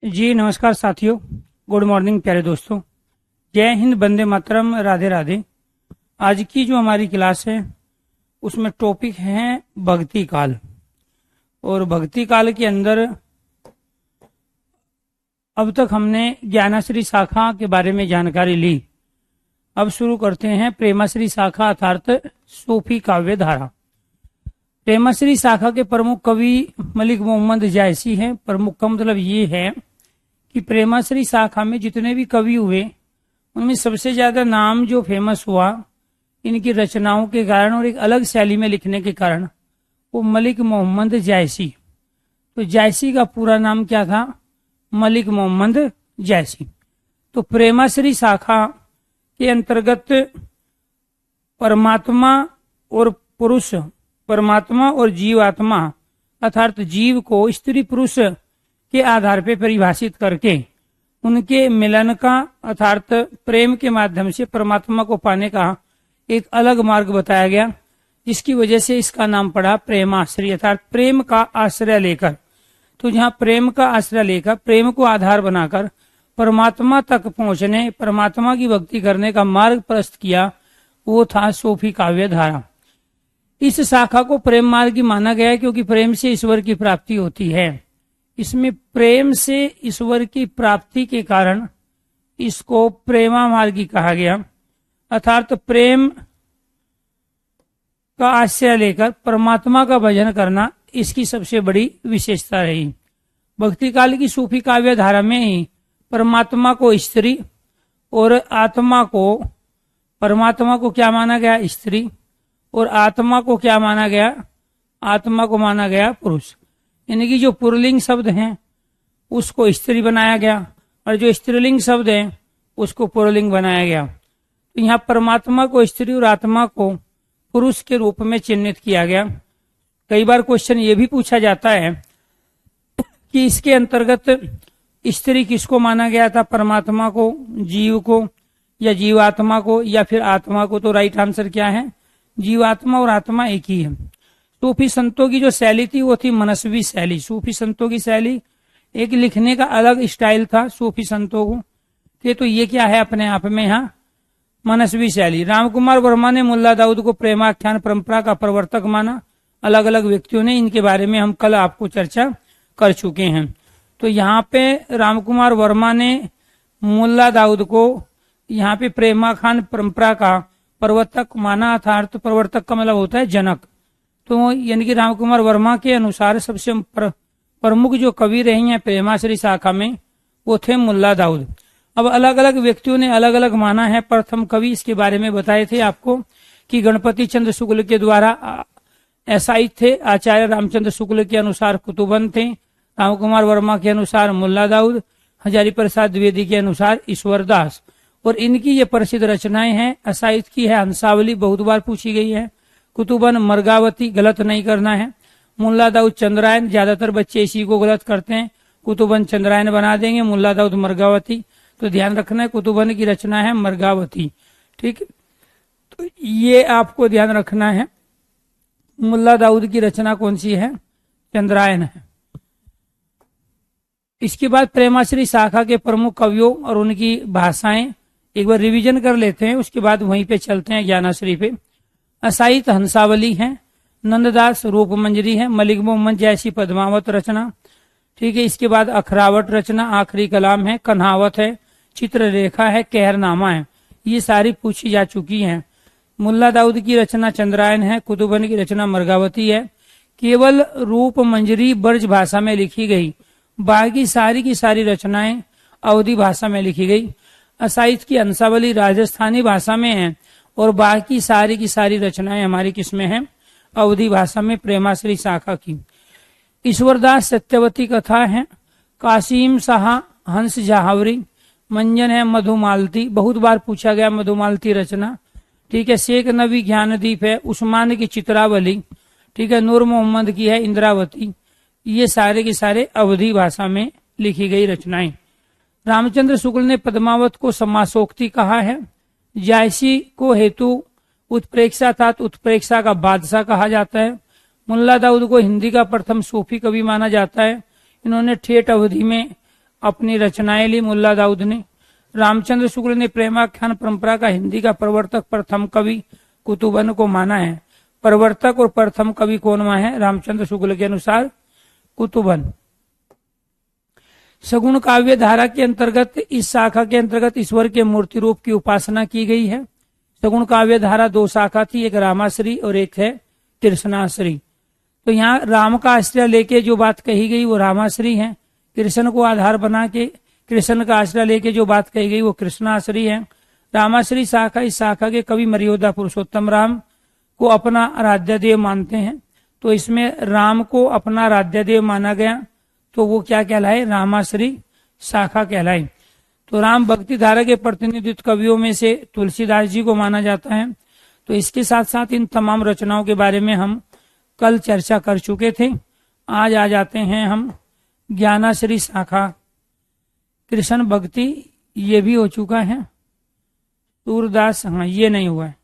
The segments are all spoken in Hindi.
जी नमस्कार साथियों, गुड मॉर्निंग प्यारे दोस्तों। जय हिंद, वंदे मातरम, राधे राधे। आज की जो हमारी क्लास है उसमें टॉपिक है भक्ति काल। और भक्ति काल के अंदर अब तक हमने ज्ञानाश्री शाखा के बारे में जानकारी ली। अब शुरू करते हैं प्रेमाश्री शाखा अर्थात सूफी काव्य धारा। प्रेमाश्री शाखा के प्रमुख कवि मलिक मोहम्मद जायसी हैं। प्रमुख का मतलब ये है कि प्रेमाश्री शाखा में जितने भी कवि हुए उनमें सबसे ज्यादा नाम जो फेमस हुआ इनकी रचनाओं के कारण और एक अलग शैली में लिखने के कारण, वो मलिक मोहम्मद जायसी। तो जायसी का पूरा नाम क्या था? मलिक मोहम्मद जायसी। तो प्रेमाश्री शाखा के अंतर्गत परमात्मा और पुरुष, परमात्मा और जीवात्मा अर्थात जीव को स्त्री पुरुष के आधार पर परिभाषित करके उनके मिलन का अर्थात प्रेम के माध्यम से परमात्मा को पाने का एक अलग मार्ग बताया गया, जिसकी वजह से इसका नाम पड़ा प्रेमाश्रय अर्थात प्रेम का आश्रय लेकर। तो जहाँ प्रेम का आश्रय लेकर, प्रेम को आधार बनाकर परमात्मा तक पहुंचने, परमात्मा की भक्ति करने का मार्ग प्रस्तुत किया, वो था सूफी काव्य धारा। इस शाखा को प्रेम मार्ग माना गया क्योंकि प्रेम से ईश्वर की प्राप्ति होती है। इसमें प्रेम से ईश्वर की प्राप्ति के कारण इसको प्रेमा मार्गी कहा गया, अर्थात प्रेम का आश्रय लेकर परमात्मा का भजन करना इसकी सबसे बड़ी विशेषता रही। भक्ति काल की सूफी काव्य धारा में ही परमात्मा को स्त्री और आत्मा को, परमात्मा को क्या माना गया? स्त्री। और आत्मा को क्या माना गया? आत्मा को माना गया पुरुष। यानी कि जो पुरलिंग शब्द हैं उसको स्त्री बनाया गया और जो स्त्रीलिंग शब्द हैं उसको पुरलिंग बनाया गया। तो यहाँ परमात्मा को स्त्री और आत्मा को पुरुष के रूप में चिन्हित किया गया। कई बार क्वेश्चन ये भी पूछा जाता है कि इसके अंतर्गत स्त्री किसको माना गया था? परमात्मा को, जीव को, या जीवात्मा को, या फिर आत्मा को? तो राइट आंसर क्या है? जीवात्मा और आत्मा एक ही है। सूफी संतों की जो शैली थी वो थी मनस्वी शैली। सूफी संतों की शैली, एक लिखने का अलग स्टाइल था सूफी संतों को कि तो ये क्या है अपने आप में? यहाँ मनस्वी शैली। रामकुमार वर्मा ने मुल्ला दाऊद को प्रेमाख्यान परंपरा का प्रवर्तक माना। अलग अलग व्यक्तियों ने, इनके बारे में हम कल आपको चर्चा कर चुके हैं। तो यहाँ पे रामकुमार वर्मा ने मुल्ला दाऊद को यहाँ पे प्रेमाख्यान परंपरा का प्रवर्तक माना था। अर्थ प्रवर्तक का मतलब होता है जनक। तो यानी कि रामकुमार वर्मा के अनुसार सबसे प्रमुख जो कवि रहे हैं प्रेमाश्री शाखा में वो थे मुल्ला दाऊद। अब अलग अलग व्यक्तियों ने अलग अलग माना है। प्रथम कवि इसके बारे में बताए थे आपको कि गणपति चंद्र शुक्ल के द्वारा ऐसाई थे। आचार्य रामचंद्र शुक्ल के अनुसार कुतुबन थे, रामकुमार वर्मा के अनुसार मुल्ला दाऊद, हजारी प्रसाद द्विवेदी के अनुसार ईश्वर दास। और इनकी ये प्रसिद्ध रचनाएं हैं। असाइद की है हंसावली, बहुत बार पूछी गई है। कुतुबन मर्गावती, गलत नहीं करना है। मुल्ला दाऊद चंद्रायन, ज्यादातर बच्चे इसी को गलत करते हैं, कुतुबन चंद्रायन बना देंगे, मुल्ला दाऊद मर्गावती। तो ध्यान रखना है कुतुबन की रचना है मर्गावती, ठीक। तो ये आपको ध्यान रखना है। मुल्ला दाऊद की रचना कौन सी है? चंद्रायन है। इसके बाद प्रेमाश्री शाखा के प्रमुख कवियों और उनकी भाषाएं एक बार रिवीजन कर लेते हैं, उसके बाद वहीं पे चलते हैं ज्ञानाश्री पे। असाइत हंसावली है, नंददास रूप मंजरी है, मलिक मोहम्मद जैसी पद्मावत रचना, ठीक है। इसके बाद अखरावट रचना, आखिरी कलाम है, कन्हावत है, चित्ररेखा है, कहरनामा है। ये सारी पूछी जा चुकी हैं। मुल्ला दाऊद की रचना चंद्रायन है, कुतुबन की रचना मर्गावती है। केवल रूप मंजरी ब्रज भाषा में लिखी गई, बाकी सारी की सारी रचनाएं अवधी भाषा में लिखी गई। असाइद की हंसावली राजस्थानी भाषा में है और बाकी सारी की सारी रचनाएं हमारी किसमें हैं? अवधी भाषा में, प्रेमाश्री शाखा की। ईश्वरदास सत्यवती कथा है, कासिम शाह हंस जहावरी, मंजन है मधुमालती, बहुत बार पूछा गया मधुमालती रचना, ठीक है। शेख नबी ज्ञानदीप है, उस्मान की चित्रावली, ठीक है। नूर मोहम्मद की है इंद्रावती। ये सारे के सारे अवधी भाषा में लिखी गई रचनाएं। रामचंद्र शुक्ल ने पद्मावत को समासोक्ति कहा है। जायसी को हेतु उत्प्रेक्षा था, उत्प्रेक्षा का बादशाह कहा जाता है। मुल्ला दाऊद को हिंदी का प्रथम सूफी कवि माना जाता है। इन्होंने ठेठ अवधि में अपनी रचनाएं ली मुल्ला दाऊद ने। रामचंद्र शुक्ल ने प्रेमाख्यान परंपरा का हिंदी का प्रवर्तक प्रथम कवि कुतुबन को माना है। प्रवर्तक और प्रथम कवि कौन है? रामचंद्र शुक्ल के अनुसार कुतुबन। सगुण काव्य धारा के अंतर्गत इस शाखा के अंतर्गत ईश्वर के मूर्ति रूप की उपासना की गई है। सगुण काव्य धारा दो शाखा थी, एक रामाश्री और एक है कृष्णाश्री। तो यहाँ राम का आश्रय लेके जो बात कही गई वो रामाश्री है, कृष्ण को आधार बना के कृष्ण का आश्रय लेके जो बात कही गई वो कृष्णाश्री है। रामाश्री शाखा, इस शाखा के कवि मर्यादा पुरुषोत्तम राम को अपना आराध्य देव मानते हैं। तो इसमें राम को अपना आराध्य देव माना गया, तो वो क्या कहलाए? रामाश्री शाखा कहलाए। तो राम भक्ति धारा के प्रतिनिधित्व कवियों में से तुलसीदास जी को माना जाता है। तो इसके साथ साथ इन तमाम रचनाओं के बारे में हम कल चर्चा कर चुके थे। आज आ जाते हैं हम ज्ञानाश्री शाखा, कृष्ण भक्ति, ये भी हो चुका है। सूरदास, हाँ ये नहीं हुआ है,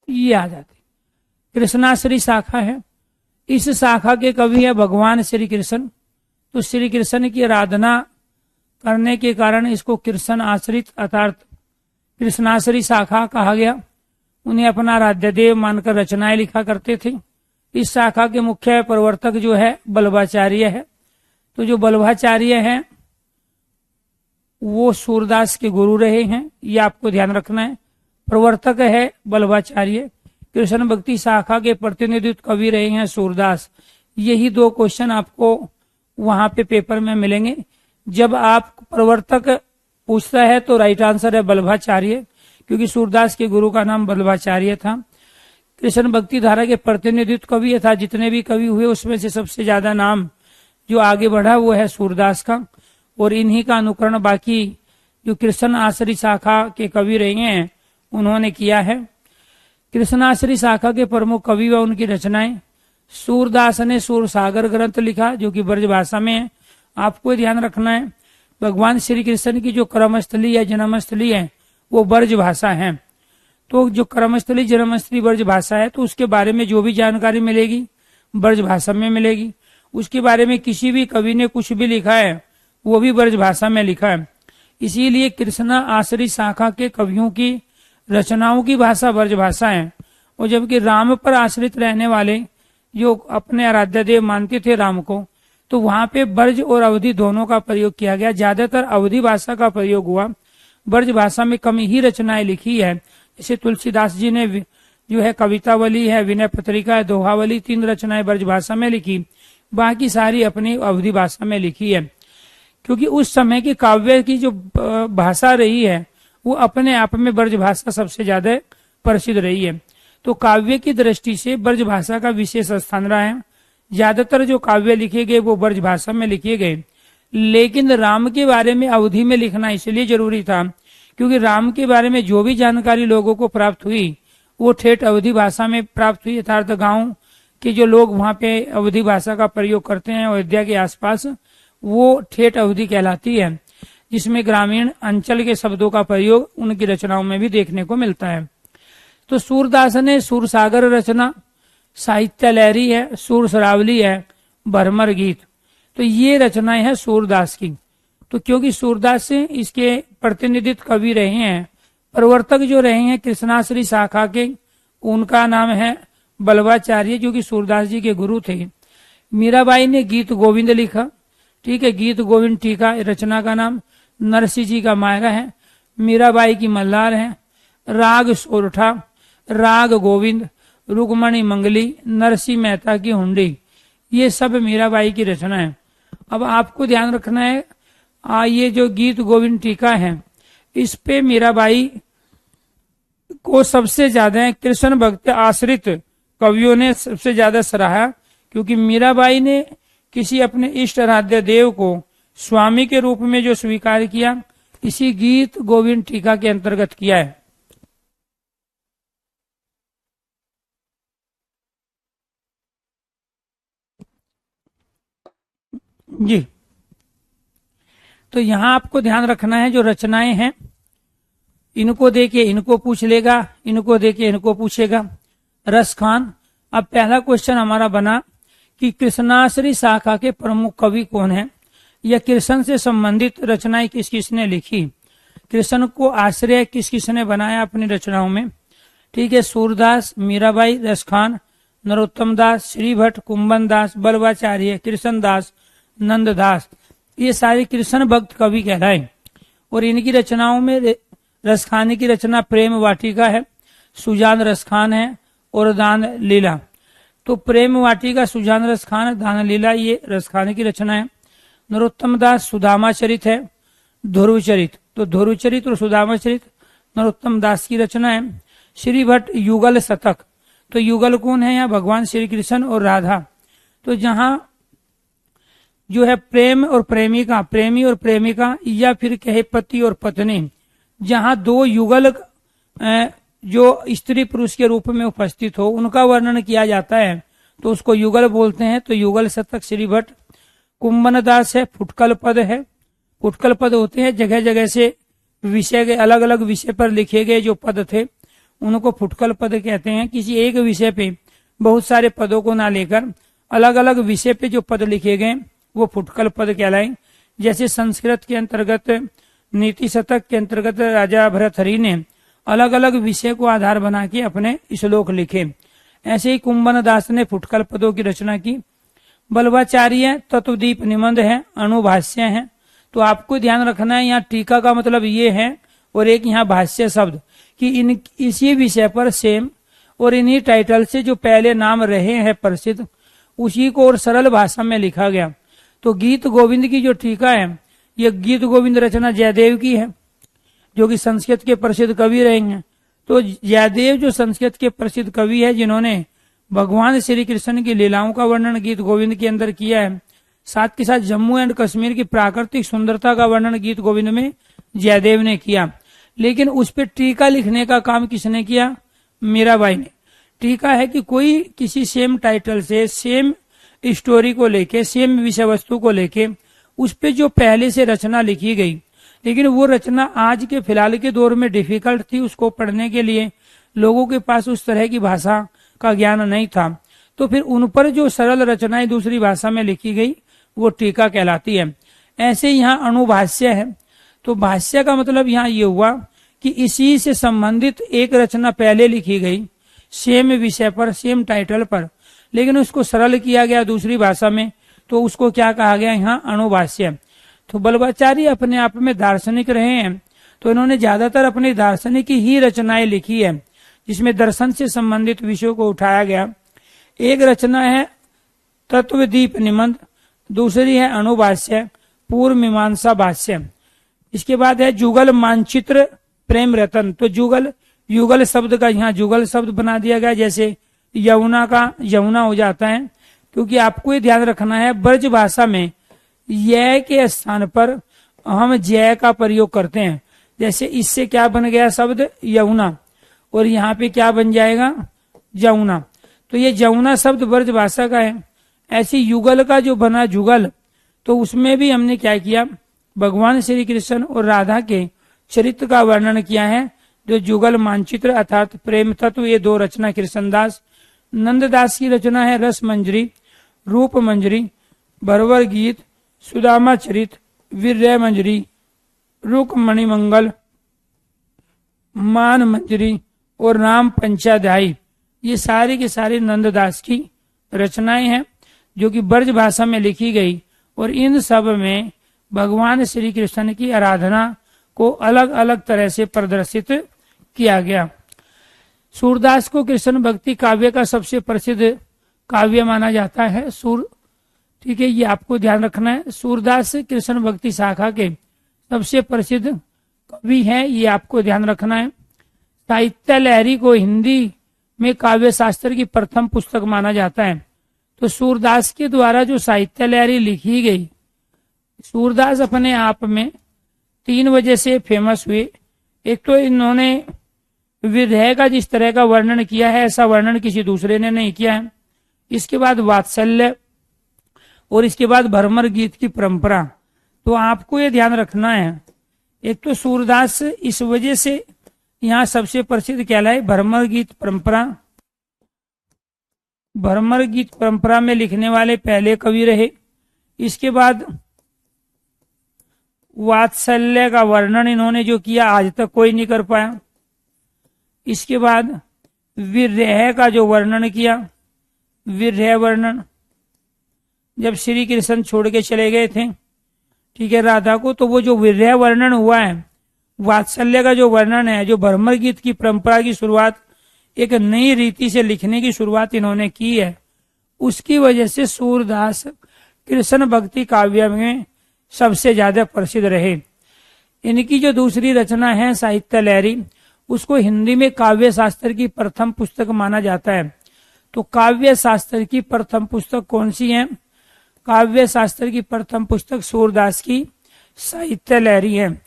ये आ जाते। कृष्णाश्री शाखा है, इस शाखा के कवि है भगवान श्री कृष्ण। तो श्री कृष्ण की आराधना करने के कारण इसको कृष्ण आश्रित अर्थात कृष्णाश्री शाखा कहा गया। उन्हें अपना आराध्य देव मानकर रचनाएं लिखा करते थे। इस शाखा के मुख्य प्रवर्तक जो है बल्लभाचार्य है। तो जो बल्लभाचार्य हैं वो सूरदास के गुरु रहे हैं, ये आपको ध्यान रखना है। प्रवर्तक है बल्लभाचार्य, कृष्ण भक्ति शाखा के प्रतिनिधित्व कवि रहे हैं सूरदास। यही दो क्वेश्चन आपको वहां पे पेपर में मिलेंगे। जब आप प्रवर्तक पूछता है तो राइट आंसर है बल्लभाचार्य, क्योंकि सूरदास के गुरु का नाम बल्लभाचार्य था। कृष्ण भक्ति धारा के प्रतिनिधित्व कवि था, जितने भी कवि हुए उसमें से सबसे ज्यादा नाम जो आगे बढ़ा वो है सूरदास का, और इन्हीं का अनुकरण बाकी जो कृष्ण आश्री शाखा के कवि रहे हैं उन्होंने किया है। कृष्णाश्री शाखा के प्रमुख कवि व उनकी रचनाएं। सूरदास ने सूरसागर ग्रंथ लिखा जो कि ब्रज भाषा में है। आपको ध्यान रखना है भगवान श्री कृष्ण की जो कर्मस्थली है जन्मस्थली है वो ब्रज भाषा है। तो जो कर्मस्थली जन्मस्थली ब्रज भाषा है तो उसके बारे में जो भी जानकारी मिलेगी ब्रज भाषा में मिलेगी। उसके बारे में किसी भी कवि ने कुछ भी लिखा है वो भी ब्रज भाषा में लिखा है। इसीलिए कृष्णा आश्री शाखा के कवियों की रचनाओं की भाषा ब्रज भाषा है। और जबकि राम पर आश्रित रहने वाले जो अपने आराध्य देव मानते थे राम को, तो वहां पे ब्रज और अवधि दोनों का प्रयोग किया गया। ज्यादातर अवधि भाषा का प्रयोग हुआ, ब्रज भाषा में कम ही रचनाएं लिखी है। जैसे तुलसीदास जी ने जो है कवितावली है, विनय पत्रिका है, दोहावली, 3 रचनाएं ब्रज भाषा में लिखी, बाकी सारी अपनी अवधि भाषा में लिखी है। क्योंकि उस समय की काव्य की जो भाषा रही है वो अपने आप में ब्रज भाषा सबसे ज्यादा प्रसिद्ध रही है। तो काव्य की दृष्टि से ब्रज भाषा का विशेष स्थान रहा है। ज्यादातर जो काव्य लिखे गए वो ब्रज भाषा में लिखे गए। लेकिन राम के बारे में अवधि में लिखना इसलिए जरूरी था क्योंकि राम के बारे में जो भी जानकारी लोगों को प्राप्त हुई वो ठेठ अवधि भाषा में प्राप्त हुई। अर्थात गांव के जो लोग वहां पे अवधि भाषा का प्रयोग करते हैं अयोध्या के आसपास, वो ठेठ अवधि कहलाती है, जिसमें ग्रामीण अंचल के शब्दों का प्रयोग उनकी रचनाओं में भी देखने को मिलता है। तो सूरदास ने सूरसागर रचना, साहित्य लहरी है, सूर सरावली है, भरमर गीत, तो ये रचनाएं हैं सूरदास की। तो क्योंकि सूरदास से इसके प्रतिनिधित्व कवि रहे हैं, प्रवर्तक जो रहे हैं कृष्णाश्री शाखा के, उनका नाम है बल्लभाचार्य जो कि सूरदास जी के गुरु थे। मीराबाई ने गीत गोविंद लिखा, ठीक है, गीत गोविंद टीका रचना का नाम। नरसिंह जी का मायरा है, मीराबाई की मल्लार है। राग सोरठा, राग गोविंद, रुक्मणी मंगली, नरसिंह मेहता की हुंडी, ये सब मीराबाई की रचना है। अब आपको ध्यान रखना है ये जो गीत गोविंद टीका है इस पे मीराबाई को सबसे ज्यादा कृष्ण भक्त आश्रित कवियों ने सबसे ज्यादा सराहा, क्योंकि मीराबाई ने किसी अपने इष्ट आराध्य देव को स्वामी के रूप में जो स्वीकार किया इसी गीत गोविंद टीका के अंतर्गत किया है। जी, तो यहाँ आपको ध्यान रखना है जो रचनाएं हैं इनको देके इनको पूछ लेगा, इनको देके इनको पूछेगा। रस खान, अब पहला क्वेश्चन हमारा बना कि कृष्णाश्री शाखा के प्रमुख कवि कौन है। या कृष्ण से संबंधित रचनाएं किस किसने लिखी, कृष्ण को आश्रय किस किसने बनाया अपनी रचनाओं में। ठीक है, सूरदास, मीराबाई, रसखान, नरोत्तम दास, श्री भट्ट, कुंभन दास, बल्लभाचार्य, कृष्ण दास, नंददास, ये सारे कृष्ण भक्त कवि कहलाए। और इनकी रचनाओं में रसखानी की रचना प्रेम वाटिका है, सुजान रसखान है, और दान लीला। तो प्रेम वाटिका, सुजान रसखान, दान लीला ये रसखानी की रचना है। नरोत्तम दास सुदामा चरित है, ध्रुव चरित, तो ध्रुव चरित और सुदामा चरित नरोत्तम दास की रचना है। श्री भट्ट युगल शतक, तो युगल कौन है यहाँ, भगवान श्री कृष्ण और राधा। तो जहां जो है प्रेम और प्रेमिका, प्रेमी और प्रेमिका, या फिर कहे पति और पत्नी, जहां दो युगल जो स्त्री पुरुष के रूप में उपस्थित हो उनका वर्णन किया जाता है तो उसको युगल बोलते हैं। तो युगल शतक श्री भट्ट। कुंभन दास है, फुटकल पद है, फुटकल पद होते हैं जगह जगह से विषय के अलग अलग विषय पर लिखे गए जो पद थे उनको फुटकल पद कहते हैं। किसी एक विषय पे बहुत सारे पदों को ना लेकर अलग अलग विषय पे जो पद लिखे गए वो फुटकल पद कहलाए। जैसे संस्कृत के अंतर्गत नीति शतक के अंतर्गत राजा भरथरी ने अलग अलग विषय को आधार बना के अपने श्लोक लिखे, ऐसे ही कुंभन दास ने फुटकल पदों की रचना की। बल्लभाचार्य तत्वदीप निबंध है, अणुभाष्य है। तो आपको ध्यान रखना है यहाँ टीका का मतलब ये है और एक यहाँ भाष्य शब्द कि इन इसी विषय पर सेम और इन्हीं टाइटल से जो पहले नाम रहे हैं प्रसिद्ध उसी को और सरल भाषा में लिखा गया। तो गीत गोविंद की जो टीका है ये गीत गोविंद रचना जयदेव की है जो कि संस्कृत के प्रसिद्ध कवि रहे हैं। तो जयदेव जो संस्कृत के प्रसिद्ध कवि है जिन्होंने भगवान श्री कृष्ण की लीलाओं का वर्णन गीत गोविंद के अंदर किया है, साथ के साथ जम्मू एंड कश्मीर की प्राकृतिक सुंदरता का वर्णन गीत गोविंद में जयदेव ने किया। लेकिन उस पर टीका लिखने का काम किसने किया, मीराबाई ने। टीका है कि कोई किसी सेम टाइटल से सेम स्टोरी को लेके सेम विषय वस्तु को लेके उस पे जो पहले से रचना लिखी गई लेकिन वो रचना आज के फिलहाल के दौर में डिफिकल्ट थी, उसको पढ़ने के लिए लोगों के पास उस तरह की भाषा का ज्ञान नहीं था, तो फिर उन पर जो सरल रचनाएं दूसरी भाषा में लिखी गई वो टीका कहलाती है। ऐसे यहाँ अणुभाष्य है। तो भाष्य का मतलब यहाँ ये हुआ कि इसी से संबंधित एक रचना पहले लिखी गई सेम विषय पर सेम टाइटल पर, लेकिन उसको सरल किया गया दूसरी भाषा में, तो उसको क्या कहा गया यहाँ अणुभाष्य। तो बल्लभाचार्य अपने आप में दार्शनिक रहे हैं तो इन्होंने ज्यादातर अपनी दार्शनिक ही रचनाएं लिखी है जिसमें दर्शन से संबंधित विषयों को उठाया गया। एक रचना है तत्वदीप निबंध, दूसरी है अणुभाष्य, पूर्व मीमांसा भाष्य। इसके बाद है जुगल मानचित्र प्रेम रतन। तो जुगल युगल शब्द का यहाँ जुगल शब्द बना दिया गया, जैसे यमुना का यमुना हो जाता है, क्योंकि आपको ये ध्यान रखना है ब्रज भाषा में य के स्थान पर हम जय का प्रयोग करते हैं। जैसे इससे क्या बन गया शब्द यमुना और यहाँ पे क्या बन जाएगा जमुना, तो ये जमुना शब्द ब्रज भाषा का है। ऐसे युगल का जो बना जुगल, तो उसमें भी हमने क्या किया, भगवान श्री कृष्ण और राधा के चरित्र का वर्णन किया है। जो जुगल मानचित्र अर्थात प्रेम तत्व, ये दो रचना कृष्णदास। नंददास की रचना है रस मंजरी, रूप मंजरी, भरवर गीत, सुदामा चरित, वीर्य मंजरी, रुक मणिमंगल, मान मंजरी और राम पंचाध्यायी। ये सारी की सारी नंददास की रचनाएं हैं जो कि ब्रज भाषा में लिखी गई और इन सब में भगवान श्री कृष्ण की आराधना को अलग अलग तरह से प्रदर्शित किया गया। सूरदास को कृष्ण भक्ति काव्य का सबसे प्रसिद्ध काव्य माना जाता है। ठीक है, ये आपको ध्यान रखना है। सूरदास कृष्ण भक्ति शाखा के सबसे प्रसिद्ध कवि हैं, ये आपको ध्यान रखना है। साहित्य लहरी को हिंदी में काव्य शास्त्र की प्रथम पुस्तक माना जाता है। तो सूरदास के द्वारा जो साहित्य लहरी लिखी गई, सूरदास अपने आप में 3 वजह से फेमस हुए। एक तो इन्होंने विरह का जिस तरह का वर्णन किया है ऐसा वर्णन किसी दूसरे ने नहीं किया है। इसके बाद वात्सल्य और इसके बाद भरमर गीत की परंपरा। तो आपको ये ध्यान रखना है, एक तो सूरदास इस वजह से यहाँ सबसे प्रसिद्ध कहलाए, भरमर गीत परंपरा। भरमर गीत परंपरा में लिखने वाले पहले कवि रहे। इसके बाद वात्सल्य का वर्णन इन्होंने जो किया आज तक कोई नहीं कर पाया। इसके बाद विरह का जो वर्णन किया, विरह वर्णन, जब श्री कृष्ण छोड़ के चले गए थे, ठीक है, राधा को, तो वो जो विरह वर्णन हुआ है, वात्सल्य का जो वर्णन है, जो भ्रमर गीत की परंपरा की शुरुआत, एक नई रीति से लिखने की शुरुआत इन्होंने की है, उसकी वजह से सूरदास कृष्ण भक्ति काव्य में सबसे ज्यादा प्रसिद्ध रहे। इनकी जो दूसरी रचना है साहित्य लहरी, उसको हिंदी में काव्य शास्त्र की प्रथम पुस्तक माना जाता है। तो काव्य शास्त्र की प्रथम पुस्तक कौन सी है? काव्य शास्त्र की प्रथम पुस्तक सूरदास की साहित्य लहरी है।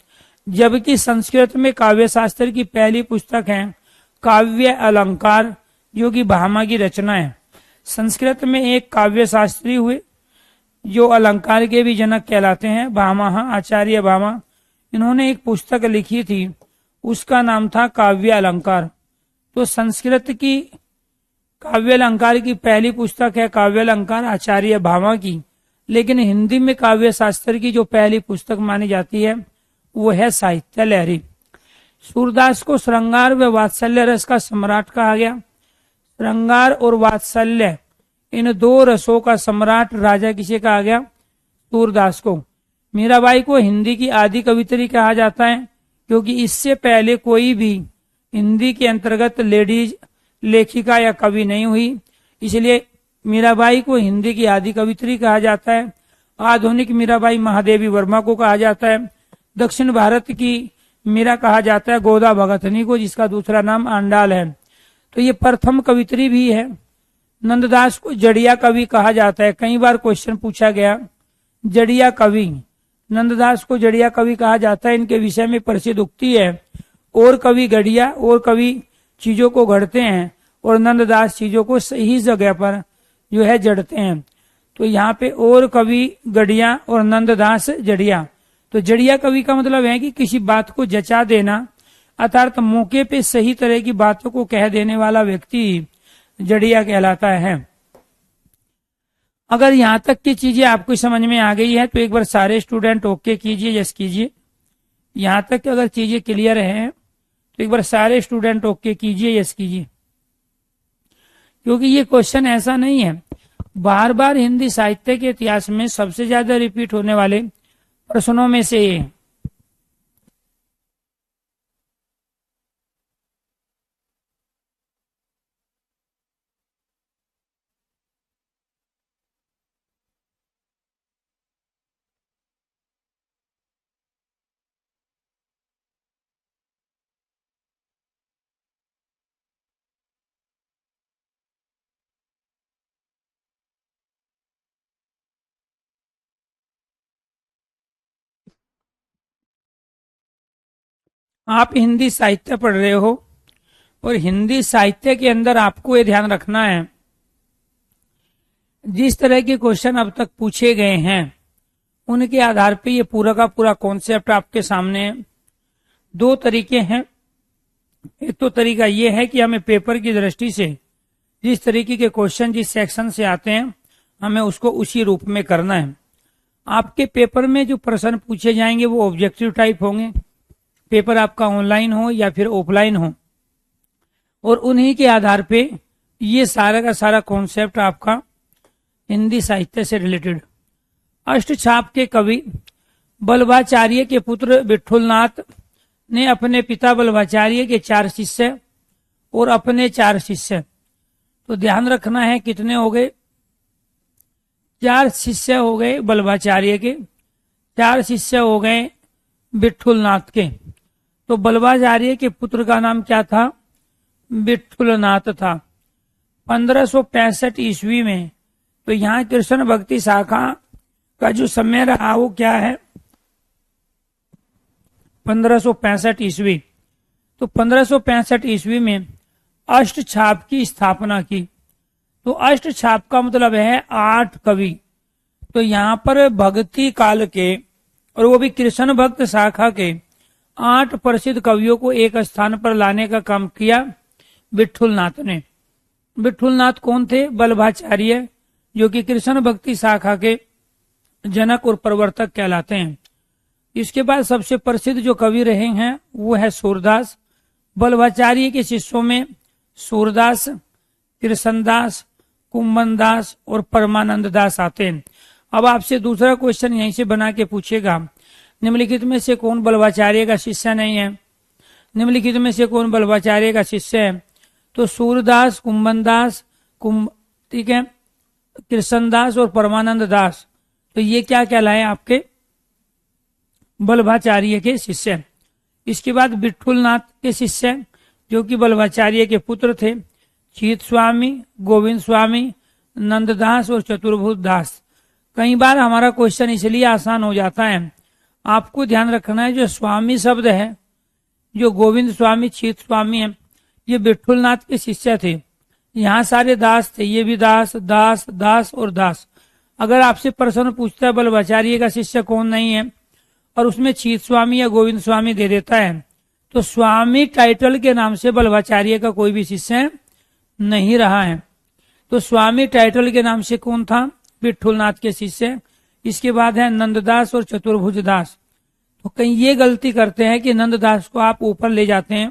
जबकि संस्कृत में काव्य शास्त्र की पहली पुस्तक है काव्य अलंकार, जो कि भामा की रचना है। संस्कृत में एक काव्य शास्त्री हुए जो अलंकार के भी जनक कहलाते हैं, भामा, आचार्य भामा। इन्होंने एक पुस्तक लिखी थी, उसका नाम था काव्य अलंकार। तो संस्कृत की काव्य अलंकार की पहली पुस्तक है काव्य अलंकार आचार्य भामा की, लेकिन हिंदी में काव्य शास्त्र की जो पहली पुस्तक मानी जाती है वो है साहित्य लहरी। सूरदास को श्रृंगार व वात्सल्य रस का सम्राट कहा गया। श्रृंगार और वात्सल्य, इन दो रसों का सम्राट राजा किसे कहा गया? सूरदास को। मीराबाई को हिंदी की आदि कवित्री कहा जाता है, क्योंकि इससे पहले कोई भी हिंदी के अंतर्गत लेडीज लेखिका या कवि नहीं हुई, इसलिए मीराबाई को हिंदी की आदि कवित्री कहा जाता है। आधुनिक मीराबाई महादेवी वर्मा को कहा जाता है। दक्षिण भारत की मीरा कहा जाता है गोदा भगतनी को, जिसका दूसरा नाम आंडाल है। तो ये प्रथम कवित्री भी है। नंददास को जड़िया कवि कहा जाता है। कई बार क्वेश्चन पूछा गया, जड़िया कवि, नंददास को जड़िया कवि कहा जाता है। इनके विषय में प्रसिद्ध उक्ति है, और कवि गढ़िया, और कवि चीजों को गढ़ते हैं और नंददास चीजों को सही जगह पर जो है जड़ते हैं। तो यहाँ पे और कवि गढ़िया और नंददास जड़िया। तो जड़िया कवि का मतलब है कि किसी बात को जचा देना, अर्थात मौके पे सही तरह की बातों को कह देने वाला व्यक्ति जड़िया कहलाता है। अगर यहाँ तक की चीजें आपको समझ में आ गई है तो एक बार सारे स्टूडेंट ओके कीजिए, यस कीजिए। यहाँ तक अगर चीजें क्लियर हैं तो एक बार सारे स्टूडेंट ओके कीजिए, यस कीजिए। क्योंकि ये क्वेश्चन ऐसा नहीं है, बार बार हिंदी साहित्य के इतिहास में सबसे ज्यादा रिपीट होने वाले प्रश्नों में से ये। आप हिंदी साहित्य पढ़ रहे हो और हिंदी साहित्य के अंदर आपको ये ध्यान रखना है, जिस तरह के क्वेश्चन अब तक पूछे गए हैं उनके आधार पे ये पूरा का पूरा कॉन्सेप्ट आपके सामने है। दो तरीके हैं। एक तो तरीका ये है कि हमें पेपर की दृष्टि से जिस तरीके के क्वेश्चन जिस सेक्शन से आते हैं हमें उसको उसी रूप में करना है। आपके पेपर में जो प्रश्न पूछे जाएंगे वो ऑब्जेक्टिव टाइप होंगे, पेपर आपका ऑनलाइन हो या फिर ऑफलाइन हो, और उन्हीं के आधार पे ये सारा का सारा कॉन्सेप्ट आपका हिंदी साहित्य से रिलेटेड। अष्टछाप के कवि बल्लभाचार्य के पुत्र विठुलनाथ ने अपने पिता बल्लभाचार्य के 4 शिष्य और अपने 4 शिष्य, तो ध्यान रखना है कितने हो गए? 4 शिष्य हो गए बल्लभाचार्य के, 4 शिष्य हो गए विठुलनाथ के। तो बल्लभाचार्य के पुत्र का नाम क्या था? विठुलनाथ था। 1565 ईस्वी में, तो यहाँ कृष्ण भक्ति शाखा का जो समय रहा वो क्या है? 1565 ईस्वी। तो 1565 ईस्वी में अष्टछाप की स्थापना की। तो अष्टछाप का मतलब है 8 कवि। तो यहाँ पर भक्ति काल के और वो भी कृष्ण भक्त शाखा के 8 प्रसिद्ध कवियों को एक स्थान पर लाने का काम किया विठुलनाथ ने। विठुलनाथ कौन थे? बल्लभाचार्य, जो कि कृष्ण भक्ति शाखा के जनक और प्रवर्तक कहलाते हैं। इसके बाद सबसे प्रसिद्ध जो कवि रहे हैं वो है सूरदास। वल्लभाचार्य के शिष्यों में सूरदास, कृष्णदास, कुंभनदास और परमानंद दास आते हैं। अब आपसे दूसरा क्वेश्चन यहीं से बना के पूछेगा, निम्नलिखित में से कौन वल्लभाचार्य का शिष्य नहीं है? निम्नलिखित में से कौन वल्लभाचार्य का शिष्य है? तो सूरदास, कुंभनदास, ठीक है, कृष्णदास और परमानंद दास, तो ये क्या कहलाए? आपके वल्लभाचार्य के शिष्य। इसके बाद विठुलनाथ के शिष्य जो कि वल्लभाचार्य के पुत्र थे, चीत स्वामी, गोविंद स्वामी, नंददास और चतुर्भुज दास। कई बार हमारा क्वेश्चन इसलिए आसान हो जाता है, आपको ध्यान रखना है जो स्वामी शब्द है, जो गोविंद स्वामी, चीत स्वामी है, ये विठुलनाथ के शिष्य थे। यहाँ सारे दास थे, ये भी दास, दास, दास और दास। अगर आपसे प्रश्न पूछता है वल्लभाचार्य का शिष्य कौन नहीं है और उसमें चीत स्वामी या गोविंद स्वामी दे देता है, तो स्वामी टाइटल के नाम से वल्लभाचार्य का कोई भी शिष्य नहीं रहा है। तो स्वामी टाइटल के नाम से कौन था? विठुलनाथ के शिष्य। इसके बाद है नंददास और चतुर्भुज दास। तो कहीं ये गलती करते हैं कि नंददास को आप ऊपर ले जाते हैं,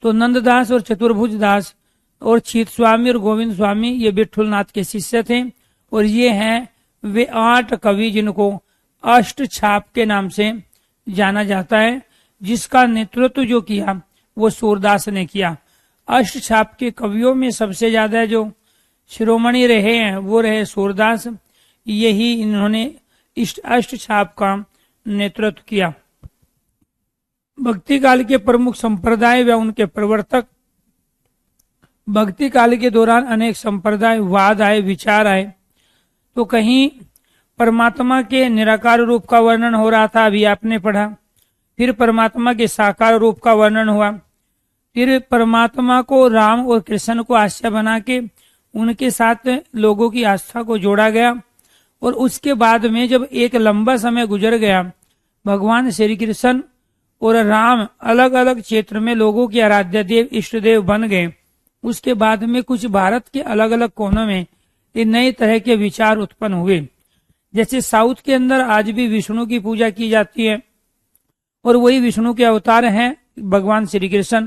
तो नंददास और चतुर्भुज दास और चीत स्वामी और गोविंद स्वामी ये विठुलनाथ के शिष्य थे। और ये हैं वे 8 कवि जिनको अष्ट छाप के नाम से जाना जाता है, जिसका नेतृत्व जो किया वो सूरदास ने किया। अष्ट छाप के कवियों में सबसे ज्यादा जो शिरोमणि रहे हैं वो रहे सूरदास। यही इन्होंने अष्ट छाप का नेतृत्व किया। भक्ति काल के प्रमुख संप्रदाय व उनके प्रवर्तक। भक्ति काल के दौरान अनेक संप्रदाय, वाद आए, विचार आए। तो कहीं परमात्मा के निराकार रूप का वर्णन हो रहा था, अभी आपने पढ़ा। फिर परमात्मा के साकार रूप का वर्णन हुआ। फिर परमात्मा को राम और कृष्ण को आश्रय बना के उनके साथ लोगों की आस्था को जोड़ा गया। और उसके बाद में जब एक लंबा समय गुजर गया, भगवान श्री कृष्ण और राम अलग अलग क्षेत्र में लोगों के आराध्य देव, इष्ट देव बन गए। उसके बाद में कुछ भारत के अलग अलग कोनों में ये नए तरह के विचार उत्पन्न हुए। जैसे साउथ के अंदर आज भी विष्णु की पूजा की जाती है और वही विष्णु के अवतार हैं भगवान श्री कृष्ण।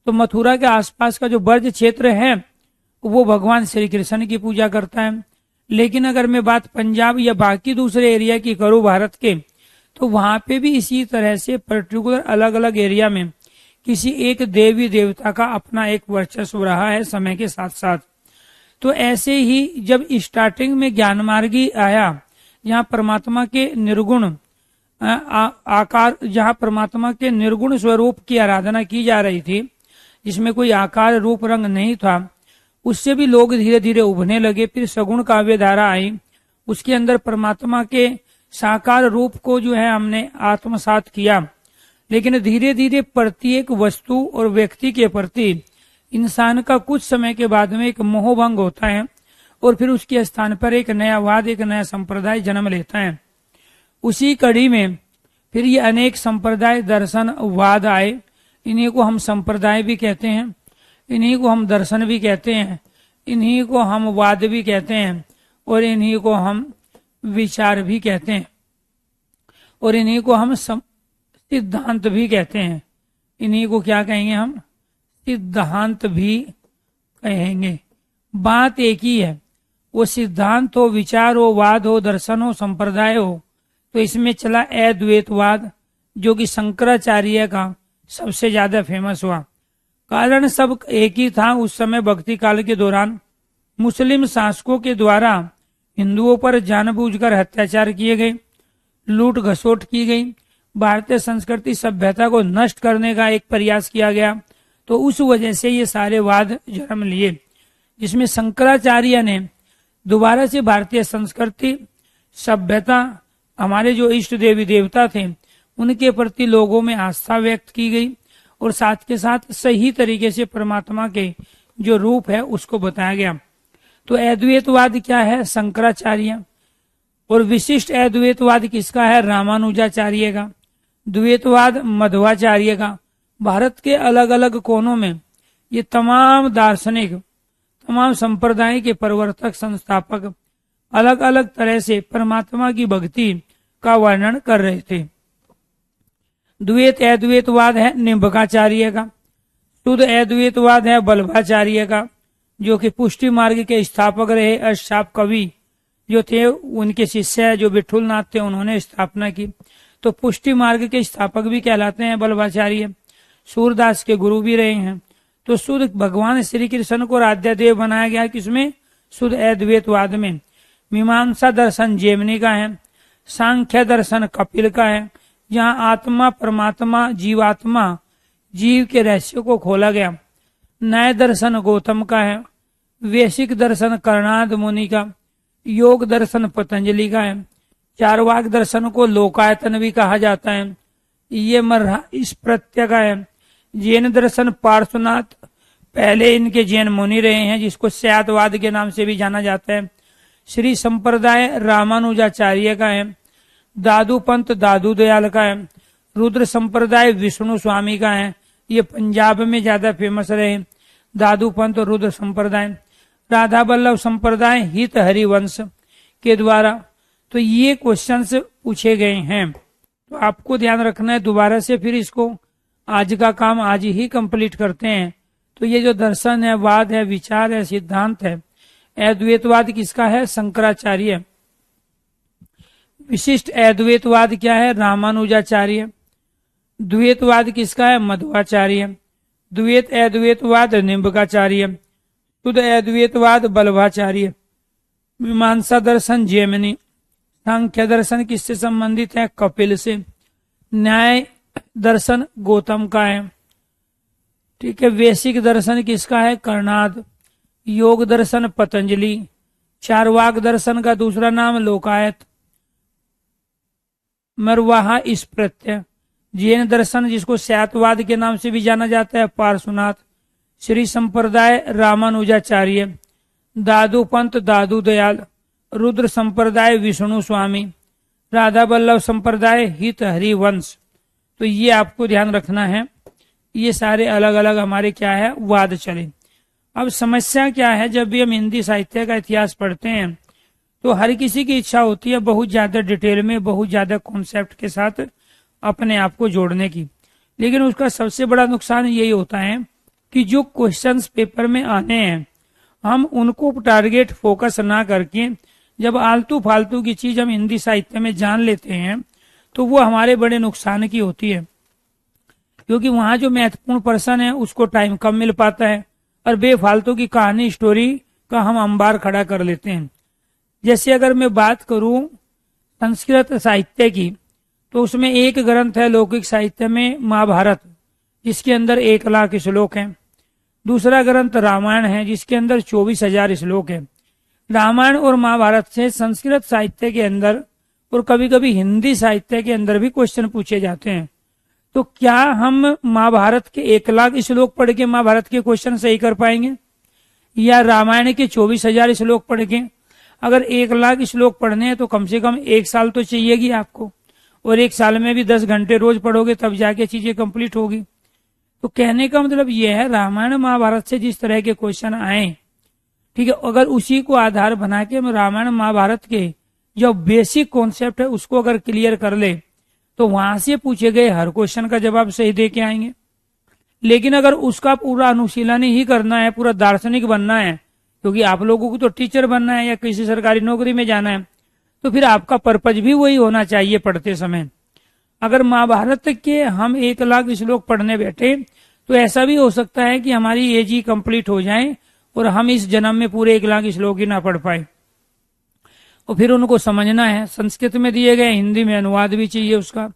तो मथुरा के आसपास का जो ब्रज क्षेत्र है वो भगवान श्री कृष्ण की पूजा करता है। लेकिन अगर मैं बात पंजाब या बाकी दूसरे एरिया की करूं भारत के, तो वहां पे भी इसी तरह से पर्टिकुलर अलग अलग एरिया में किसी एक देवी देवता का अपना एक वर्चस्व रहा है समय के साथ साथ। तो ऐसे ही जब स्टार्टिंग में ज्ञान मार्गी आया, जहाँ परमात्मा के निर्गुण आकार, जहाँ परमात्मा के निर्गुण स्वरूप की आराधना की जा रही थी, जिसमें कोई आकार रूप रंग नहीं था, उससे भी लोग धीरे धीरे उभरने लगे। फिर सगुण काव्य धारा आई, उसके अंदर परमात्मा के साकार रूप को जो है हमने आत्मसात किया। लेकिन धीरे धीरे प्रत्येक वस्तु और व्यक्ति के प्रति इंसान का कुछ समय के बाद में एक मोहभंग होता है और फिर उसके स्थान पर एक नया वाद, एक नया संप्रदाय जन्म लेता है। उसी कड़ी में फिर ये अनेक संप्रदाय, दर्शन, वाद आए। इन्हीं को हम संप्रदाय भी कहते हैं, इन्हीं को हम दर्शन भी कहते हैं, इन्हीं को हम वाद भी कहते हैं और इन्हीं को हम विचार भी कहते हैं और इन्हीं को हम सिद्धांत भी कहते हैं। इन्हीं को क्या कहेंगे? हम सिद्धांत भी कहेंगे। बात एक ही है, वो सिद्धांत हो, विचार हो, वाद हो, दर्शन हो, संप्रदाय हो। तो इसमें चला अद्वैतवाद, जो कि शंकराचार्य का सबसे ज्यादा फेमस हुआ। कारण सब एक ही था। उस समय भक्ति काल के दौरान मुस्लिम शासकों के द्वारा हिंदुओं पर जानबूझकर अत्याचार किए गए, लूट घसोट की गई, भारतीय संस्कृति सभ्यता को नष्ट करने का एक प्रयास किया गया। तो उस वजह से ये सारे वाद जन्म लिए, जिसमें शंकराचार्य ने दोबारा से भारतीय संस्कृति सभ्यता, हमारे जो इष्ट देवी देवता थे उनके प्रति लोगों में आस्था व्यक्त की गई और साथ के साथ सही तरीके से परमात्मा के जो रूप है उसको बताया गया। तो अद्वैतवाद क्या है? शंकराचार्य। और विशिष्ट अद्वैतवाद किसका है? रामानुजाचार्य का। द्वैतवाद मध्वाचार्य का। भारत के अलग अलग कोनों में ये तमाम दार्शनिक, तमाम संप्रदाय के प्रवर्तक, संस्थापक अलग अलग तरह से परमात्मा की भक्ति का वर्णन कर रहे थे। द्वैत अद्वैतवाद है निम्बकाचार्य का, शुद्ध अद्वैतवाद है वल्लभाचार्य का, जो कि पुष्टि मार्ग के स्थापक रहे। अष्टाप कवि जो थे उनके शिष्य जो विठुलनाथ थे उन्होंने स्थापना की, तो पुष्टि मार्ग के स्थापक भी कहलाते हैं वल्लभाचार्य। सूरदास के गुरु भी रहे हैं। तो शुद्ध भगवान श्री कृष्ण को आराध्य देव बनाया गया किसमें? शुद्ध अद्वैतवाद में। मीमांसा दर्शन जैमिनी का है, सांख्य दर्शन कपिल का है, जहाँ आत्मा परमात्मा जीवात्मा जीव के रहस्य को खोला गया। न्याय दर्शन गौतम का है, वैशिक दर्शन कर्णाद मुनि का, योग दर्शन पतंजलि का है, चारवाक दर्शन को लोकायतन भी कहा जाता है, ये मर्रा इस प्रत्यय का है। जैन दर्शन पार्श्वनाथ पहले इनके जैन मुनि रहे हैं, जिसको स्यातवाद के नाम से भी जाना जाता है। श्री संप्रदाय रामानुजाचार्य का है, दादू पंथ दादू दयाल का है, रुद्र संप्रदाय विष्णु स्वामी का है, ये पंजाब में ज्यादा फेमस रहे दादू पंथ और रुद्र संप्रदाय। राधा वल्लभ संप्रदाय हित हरिवंश के द्वारा। तो ये क्वेश्चंस पूछे गए हैं, तो आपको ध्यान रखना है। दोबारा से फिर इसको आज का काम आज ही कंप्लीट करते हैं। तो ये जो दर्शन है, वाद है, विचार है, सिद्धांत है। अद्वैतवाद किसका है? शंकराचार्य। विशिष्ट अद्वैतवाद क्या है? रामानुजाचार्य। द्वैतवाद किसका है? मध्वाचार्य। द्वैत अद्वैतवाद निम्बकाचार्य। शुद्ध अद्वैतवाद वल्लभाचार्य। मीमांसा दर्शन जैमिनी। सांख्य दर्शन किससे संबंधित है? कपिल से। न्याय दर्शन गौतम का है, ठीक है। वैशिक दर्शन किसका है? कर्णाद। योग दर्शन पतंजलि। चारवाक दर्शन का दूसरा नाम लोकायत। मरवाहा इस प्रत्यय। जैन दर्शन जिसको स्यातवाद के नाम से भी जाना जाता है पार्श्वनाथ। श्री संप्रदाय रामानुजाचार्य। दादू पंथ दादू दयाल। रुद्र संप्रदाय विष्णु स्वामी। राधा वल्लभ संप्रदाय हित हरिवंश। तो ये आपको ध्यान रखना है। ये सारे अलग अलग हमारे क्या है? वाद चले। अब समस्या क्या है, जब भी हम हिंदी साहित्य का इतिहास पढ़ते हैं तो हर किसी की इच्छा होती है बहुत ज्यादा डिटेल में, बहुत ज्यादा कॉन्सेप्ट के साथ अपने आप को जोड़ने की। लेकिन उसका सबसे बड़ा नुकसान यही होता है कि जो क्वेश्चंस पेपर में आने हैं हम उनको टारगेट फोकस ना करके जब आलतू फालतू की चीज हम हिंदी साहित्य में जान लेते हैं तो वो हमारे बड़े नुकसान की होती है, क्योंकि वहां जो महत्वपूर्ण पर्सन है उसको टाइम कम मिल पाता है और बेफालतू की कहानी स्टोरी का हम अंबार खड़ा कर लेते हैं। जैसे अगर मैं बात करूं संस्कृत साहित्य की, तो उसमें एक ग्रंथ है लौकिक साहित्य में महाभारत, जिसके अंदर 1,00,000 श्लोक हैं। दूसरा ग्रंथ रामायण है जिसके अंदर 24,000 श्लोक है। रामायण और महाभारत से संस्कृत साहित्य के अंदर और कभी कभी हिंदी साहित्य के अंदर भी क्वेश्चन पूछे जाते हैं। तो क्या हम महाभारत के 1,00,000 श्लोक पढ़ के महाभारत के क्वेश्चन सही कर पाएंगे, या रामायण के 24,000 श्लोक पढ़ के? अगर 1,00,000 श्लोक पढ़ने हैं तो कम से कम 1 साल तो चाहिएगी आपको, और 1 साल में भी 10 घंटे रोज पढ़ोगे तब जाके चीजें कंप्लीट होगी। तो कहने का मतलब यह है, रामायण महाभारत से जिस तरह के क्वेश्चन आए, ठीक है, अगर उसी को आधार बना के हम रामायण महाभारत के जो बेसिक कॉन्सेप्ट है उसको अगर क्लियर कर ले तो वहां से पूछे गए हर क्वेश्चन का जवाब सही दे के आएंगे। लेकिन अगर उसका पूरा अनुशीलन ही करना है, पूरा दार्शनिक बनना है, क्योंकि आप लोगों को तो टीचर बनना है या किसी सरकारी नौकरी में जाना है, तो फिर आपका पर्पज भी वही होना चाहिए पढ़ते समय। अगर महाभारत के हम 1,00,000 श्लोक पढ़ने बैठे तो ऐसा भी हो सकता है कि हमारी एज ही कंप्लीट हो जाए और हम इस जन्म में पूरे 1,00,000 श्लोक ही ना पढ़ पाए। और फिर उनको समझना है, संस्कृत में दिए गए, हिंदी में अनुवाद भी चाहिए उसका।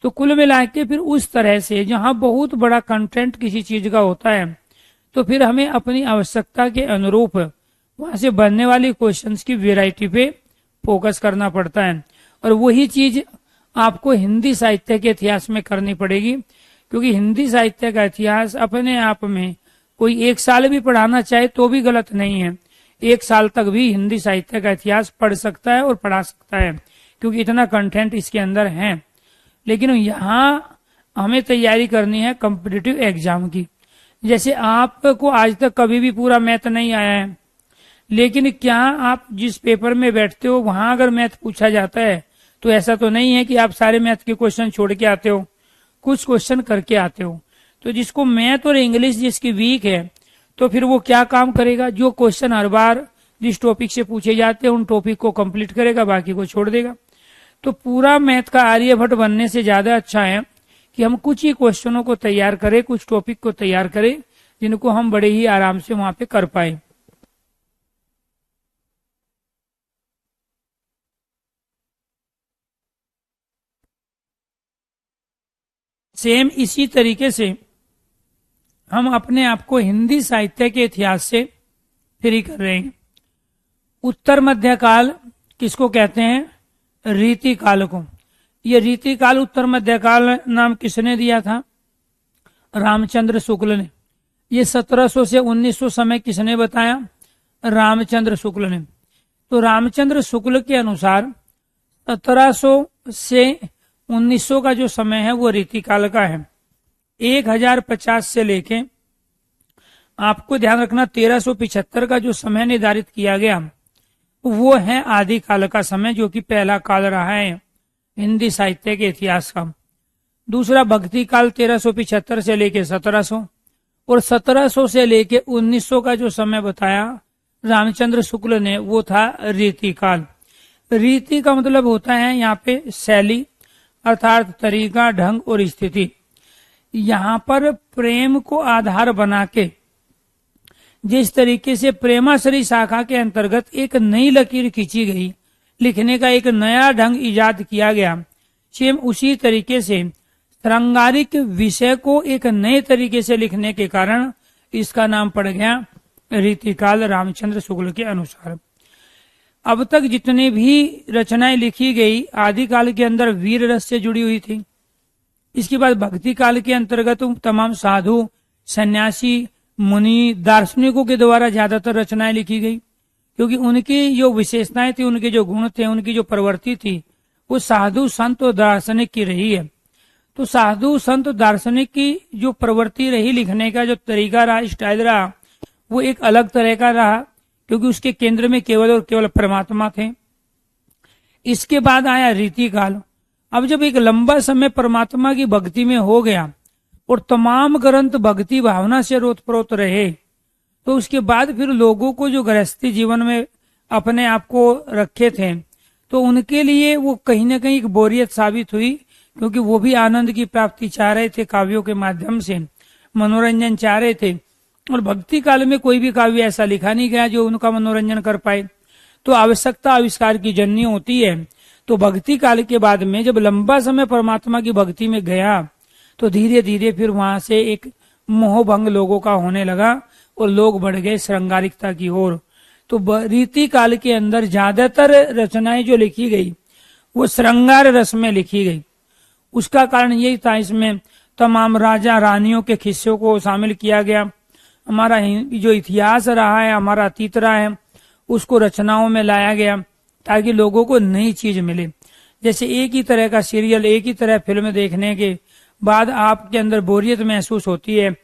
तो कुल मिला के फिर उस तरह से जहां बहुत बड़ा कंटेंट किसी चीज का होता है तो फिर हमें अपनी आवश्यकता के अनुरूप वहां से बनने वाली क्वेश्चंस की वैरायटी पे फोकस करना पड़ता है। और वही चीज आपको हिंदी साहित्य के इतिहास में करनी पड़ेगी, क्योंकि हिंदी साहित्य का इतिहास अपने आप में कोई 1 साल भी पढ़ाना चाहे तो भी गलत नहीं है। 1 साल तक भी हिंदी साहित्य का इतिहास पढ़ सकता है और पढ़ा सकता है, क्योंकि इतना कंटेंट इसके अंदर है। लेकिन यहाँ हमें तैयारी करनी है कॉम्पिटिटिव एग्जाम की। जैसे आपको आज तक कभी भी पूरा मैथ नहीं आया है, लेकिन क्या आप जिस पेपर में बैठते हो वहां अगर मैथ पूछा जाता है तो ऐसा तो नहीं है कि आप सारे मैथ के क्वेश्चन छोड़ के आते हो, कुछ क्वेश्चन करके आते हो। तो जिसको मैथ और इंग्लिश जिसकी वीक है तो फिर वो क्या काम करेगा, जो क्वेश्चन हर बार जिस टॉपिक से पूछे जाते हैं उन टॉपिक को कंप्लीट करेगा, बाकी को छोड़ देगा। तो पूरा मैथ का आर्यभट्ट बनने से ज्यादा अच्छा है कि हम कुछ ही क्वेश्चनों को तैयार करें, कुछ टॉपिक को तैयार करें जिनको हम बड़े ही आराम से वहां पे कर पाए। सेम इसी तरीके से हम अपने आप को हिंदी साहित्य के इतिहास से फ्री कर रहे हैं। उत्तर मध्यकाल किसको कहते हैं, रीति काल को। ये रीति काल, उत्तर मध्यकाल नाम किसने दिया था, रामचंद्र शुक्ल ने। ये 1700 से 1900 समय किसने बताया, रामचंद्र शुक्ल ने। तो रामचंद्र शुक्ल के अनुसार 1700 से 1900 का जो समय है वो रीति काल का है। 1050 से लेके आपको ध्यान रखना 1375 का जो समय निर्धारित किया गया वो है आदि काल का समय, जो कि पहला काल रहा है हिंदी साहित्य के इतिहास का। दूसरा भक्ति काल 1375 से लेके 1700, और 1700 से लेके 1900 का जो समय बताया रामचंद्र शुक्ल ने वो था रीति काल। रीति का मतलब होता है यहाँ पे शैली, अर्थात तरीका, ढंग और स्थिति। यहाँ पर प्रेम को आधार बना के जिस तरीके से प्रेमाश्री शाखा के अंतर्गत एक नई लकीर खींची गई, लिखने का एक नया ढंग इजाद किया गया, सेम उसी तरीके से श्रृंगारिक विषय को एक नए तरीके से लिखने के कारण इसका नाम पड़ गया रीतिकाल रामचंद्र शुक्ल के अनुसार। अब तक जितने भी रचनाएं लिखी गई आदिकाल के अंदर वीर रस से जुड़ी हुई थी। इसके बाद भक्ति काल के अंतर्गत तमाम साधु, सन्यासी, मुनि, दार्शनिकों के द्वारा ज्यादातर रचनाएं लिखी गई, क्योंकि उनकी जो विशेषताएं थी, उनके जो गुण थे, उनकी जो प्रवृत्ति थी वो साधु संत और दार्शनिक की रही है। तो साधु संत दार्शनिक की जो प्रवृत्ति रही, लिखने का जो तरीका रहा, स्टाइल रहा, वो एक अलग तरह का रहा, क्योंकि उसके केंद्र में केवल और केवल परमात्मा थे। इसके बाद आया रीति काल। अब जब एक लंबा समय परमात्मा की भक्ति में हो गया और तमाम ग्रंथ भक्ति भावना से रोतप्रोत रहे, तो उसके बाद फिर लोगों को जो गृहस्थी जीवन में अपने आप को रखे थे, तो उनके लिए वो कहीं ना कहीं एक बोरियत साबित हुई, क्योंकि वो भी आनंद की प्राप्ति चाह रहे थे, काव्यों के माध्यम से मनोरंजन चाह रहे थे। और भक्ति काल में कोई भी काव्य ऐसा लिखा नहीं गया जो उनका मनोरंजन कर पाए। तो आवश्यकता आविष्कार की जननी होती है। तो भक्ति काल के बाद में जब लंबा समय परमात्मा की भक्ति में गया, तो धीरे धीरे फिर वहां से एक मोहभंग लोगों का होने लगा और लोग बढ़ गए श्रृंगारिकता की ओर। तो रीति काल के अंदर ज्यादातर रचनाएं जो लिखी गई वो श्रृंगार रस में लिखी गई। उसका कारण यही था, इसमें तमाम राजा रानियों के किस्सों को शामिल किया गया। हमारा जो इतिहास रहा है, हमारा अतीत रहा है, उसको रचनाओं में लाया गया ताकि लोगों को नई चीज मिले। जैसे एक ही तरह का सीरियल, एक ही तरह फिल्म देखने के बाद आपके अंदर बोरियत महसूस होती है,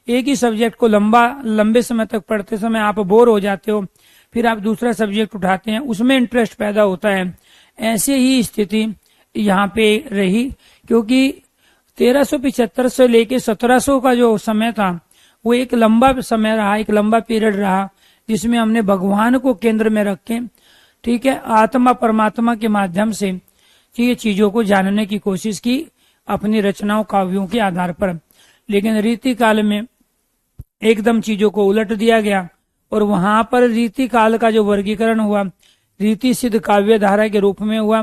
एक ही सब्जेक्ट को लंबे समय तक पढ़ते समय आप बोर हो जाते हो, फिर आप दूसरा सब्जेक्ट उठाते हैं, उसमें इंटरेस्ट पैदा होता है। ऐसे ही स्थिति यहाँ पे रही, क्योंकि 1375 से लेके 1700 का जो समय था वो एक लंबा समय रहा, एक लंबा पीरियड रहा, जिसमें हमने भगवान को केंद्र में रख के, ठीक है, आत्मा परमात्मा के माध्यम से ये चीजों को जानने की कोशिश की अपनी रचनाओं काव्यों के आधार पर। लेकिन रीति काल में एकदम चीजों को उलट दिया गया और वहां पर रीति काल का जो वर्गीकरण हुआ रीति सिद्ध काव्य धारा के रूप में हुआ,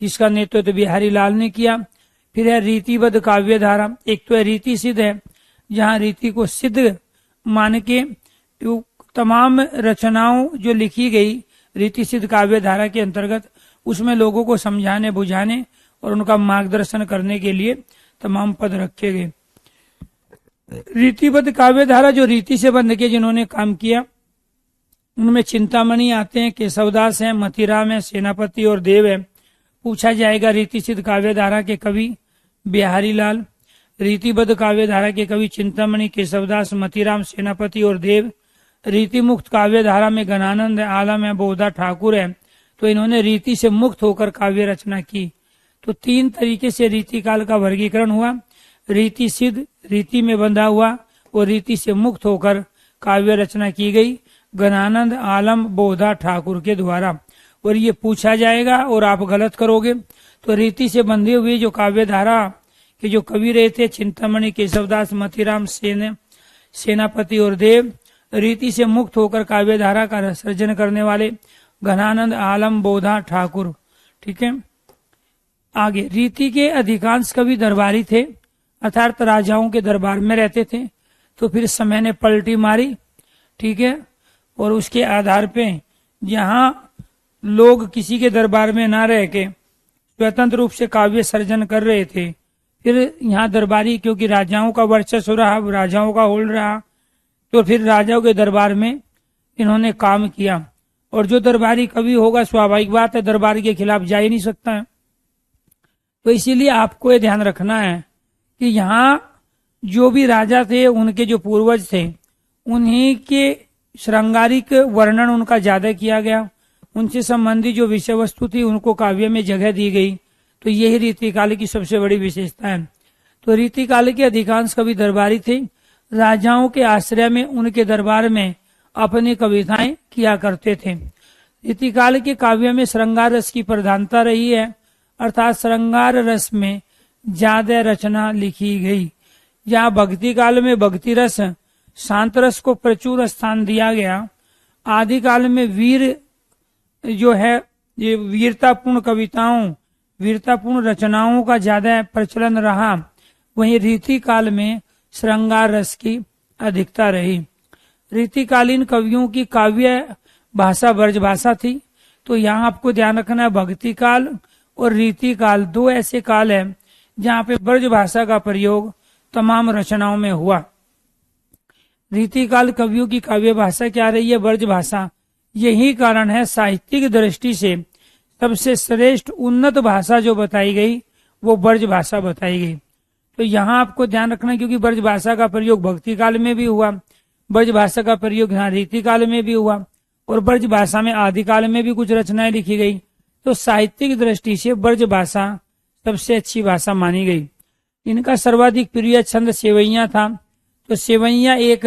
जिसका नेतृत्व बिहारी लाल ने किया। फिर है रीतिबद्ध काव्य धारा। एक तो है रीति सिद्ध है, जहाँ रीति को सिद्ध मान के तमाम रचनाओं जो लिखी गई रीति सिद्ध काव्य धारा के अंतर्गत, उसमें लोगों को समझाने बुझाने और उनका मार्गदर्शन करने के लिए तमाम पद रखे गए। रीतिबद्ध काव्य धारा जो रीति से बंध के जिन्होंने काम किया, उनमें चिंतामणि आते हैं, केशवदास हैं, मतीराम है, सेनापति और देव है। पूछा जाएगा रीति सिद्ध काव्य धारा के कवि बिहारी लाल, रीतिबद्ध काव्य धारा के कवि चिंतामणि, केशवदास, मतीराम, सेनापति और देव। रीति मुक्त काव्य धारा में गणानंद है, आलम है, बोधा ठाकुर है, तो इन्होंने रीति से मुक्त होकर काव्य रचना की। तो 3 तरीके से रीति काल का वर्गीकरण हुआ, रीति सिद्ध, रीति में बंधा हुआ और रीति से मुक्त होकर काव्य रचना की गई घनानंद आलम बोधा ठाकुर के द्वारा। और ये पूछा जाएगा और आप गलत करोगे तो रीति से बंधे हुए जो काव्य धारा के जो कवि रहे थे चिंतामणि, केशवदास, मतीराम, सेनापति और देव, रीति से मुक्त होकर काव्य धारा का सृजन करने वाले घनानंद आलम बोधा ठाकुर। ठीक है, आगे रीति के अधिकांश कवि दरबारी थे, अर्थात राजाओं के दरबार में रहते थे। तो फिर समय ने पलटी मारी, ठीक है, और उसके आधार पे जहां लोग किसी के दरबार में ना रह के स्वतंत्र रूप से काव्य सर्जन कर रहे थे, फिर यहाँ दरबारी, क्योंकि राजाओं का वर्चस्व रहा, राजाओं का होल्ड रहा, तो फिर राजाओं के दरबार में इन्होंने काम किया। और जो दरबारी कवि होगा, स्वाभाविक बात है, दरबार के खिलाफ जा ही नहीं सकता है। तो इसीलिए आपको ये ध्यान रखना है कि यहाँ जो भी राजा थे, उनके जो पूर्वज थे, उन्हीं के श्रृंगारिक वर्णन उनका ज्यादा किया गया, उनसे संबंधित जो विषय वस्तु थी उनको काव्य में जगह दी गई। तो यही रीतिकाल की सबसे बड़ी विशेषता है। तो रीतिकाल के अधिकांश कवि दरबारी थे, राजाओं के आश्रय में उनके दरबार में अपनी कविताएं किया करते थे। रीतिकाल के काव्य में श्रृंगार रस की प्रधानता रही है, अर्थात श्रृंगार रस में ज्यादा रचना लिखी गई। जहाँ भक्ति काल में भक्ति रस, शांत रस को प्रचुर स्थान दिया गया, आदिकाल में वीर जो है ये वीरतापूर्ण कविताओं, वीरतापूर्ण रचनाओं का ज्यादा प्रचलन रहा, वहीं रीति काल में श्रृंगार रस की अधिकता रही। रीतिकालीन कवियों की काव्य भाषा ब्रज भाषा थी। तो यहाँ आपको ध्यान रखना है, भक्ति काल और रीति काल 2 ऐसे काल है जहाँ पे ब्रज भाषा का प्रयोग तमाम रचनाओं में हुआ। रीतिकाल कवियों की काव्य भाषा क्या रही है? ब्रज भाषा। यही कारण है साहित्यिक दृष्टि से सबसे श्रेष्ठ उन्नत भाषा जो बताई गई वो ब्रज भाषा बताई गई। तो यहाँ आपको ध्यान रखना, क्योंकि ब्रज भाषा का प्रयोग भक्ति काल में भी हुआ, ब्रज भाषा का प्रयोग यहाँ रीति काल में भी हुआ, और ब्रज भाषा में आदिकाल में भी कुछ रचनाएं लिखी गई। तो साहित्यिक दृष्टि से ब्रज भाषा सबसे अच्छी भाषा मानी गई। इनका सर्वाधिक प्रिय छंद सेवैया था। तो सेवैया एक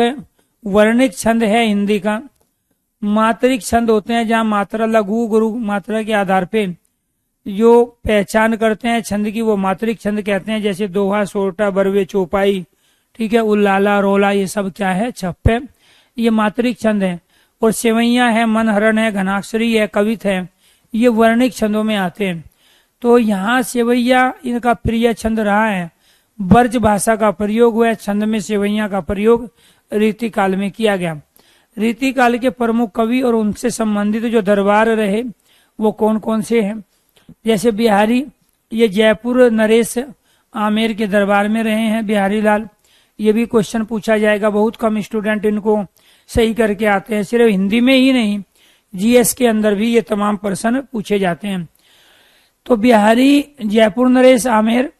वर्णिक छंद है हिंदी का। मात्रिक छंद होते हैं जहाँ मात्रा लघु गुरु मात्रा के आधार पे जो पहचान करते हैं छंद की, वो मात्रिक छंद कहते हैं। जैसे दोहा, सोरठा, बरवे, चौपाई, ठीक है, उल्लाला, रोला, ये सब क्या है? छप्पे, ये मात्रिक छंद है। और सेवैया है, मनहरण है, घनाक्षरी है, कवित है, ये वर्णिक छंदों में आते हैं। तो यहाँ सेवैया इनका प्रिय छंद रहा है। ब्रज भाषा का प्रयोग हुआ, छंद में सेवैया का प्रयोग रीति काल में किया गया। रीति काल के प्रमुख कवि और उनसे संबंधित जो दरबार रहे वो कौन कौन से हैं? जैसे बिहारी, ये जयपुर नरेश आमेर के दरबार में रहे हैं, बिहारी लाल। ये भी क्वेश्चन पूछा जाएगा, बहुत कम स्टूडेंट इनको सही करके आते हैं। सिर्फ हिंदी में ही नहीं, जीएस के अंदर भी ये तमाम प्रश्न पूछे जाते हैं। तो बिहारी जयपुर नरेश आमेर,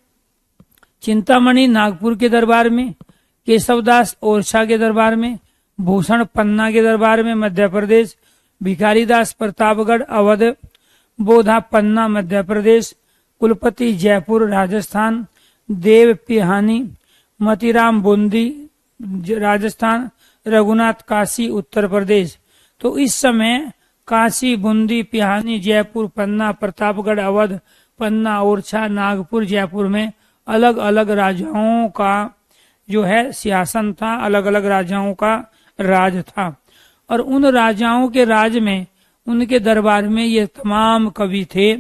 चिंतामणि नागपुर के दरबार में, केशवदास ओरछा के दरबार में, भूषण पन्ना के दरबार में मध्य प्रदेश, भिखारीदास प्रतापगढ़ अवध, बोधा पन्ना मध्य प्रदेश, कुलपति जयपुर राजस्थान, देव पिहानी मतीराम बूंदी राजस्थान, रघुनाथ काशी उत्तर प्रदेश। तो इस समय काशी, बूंदी, पिहानी, जयपुर, पन्ना, प्रतापगढ़, अवध, पन्ना, ओरछा, नागपुर, जयपुर में अलग अलग राजाओं का जो है सिंहासन था, अलग अलग राजाओं का राज था। और उन राजाओं के राज में उनके दरबार में ये तमाम कवि थे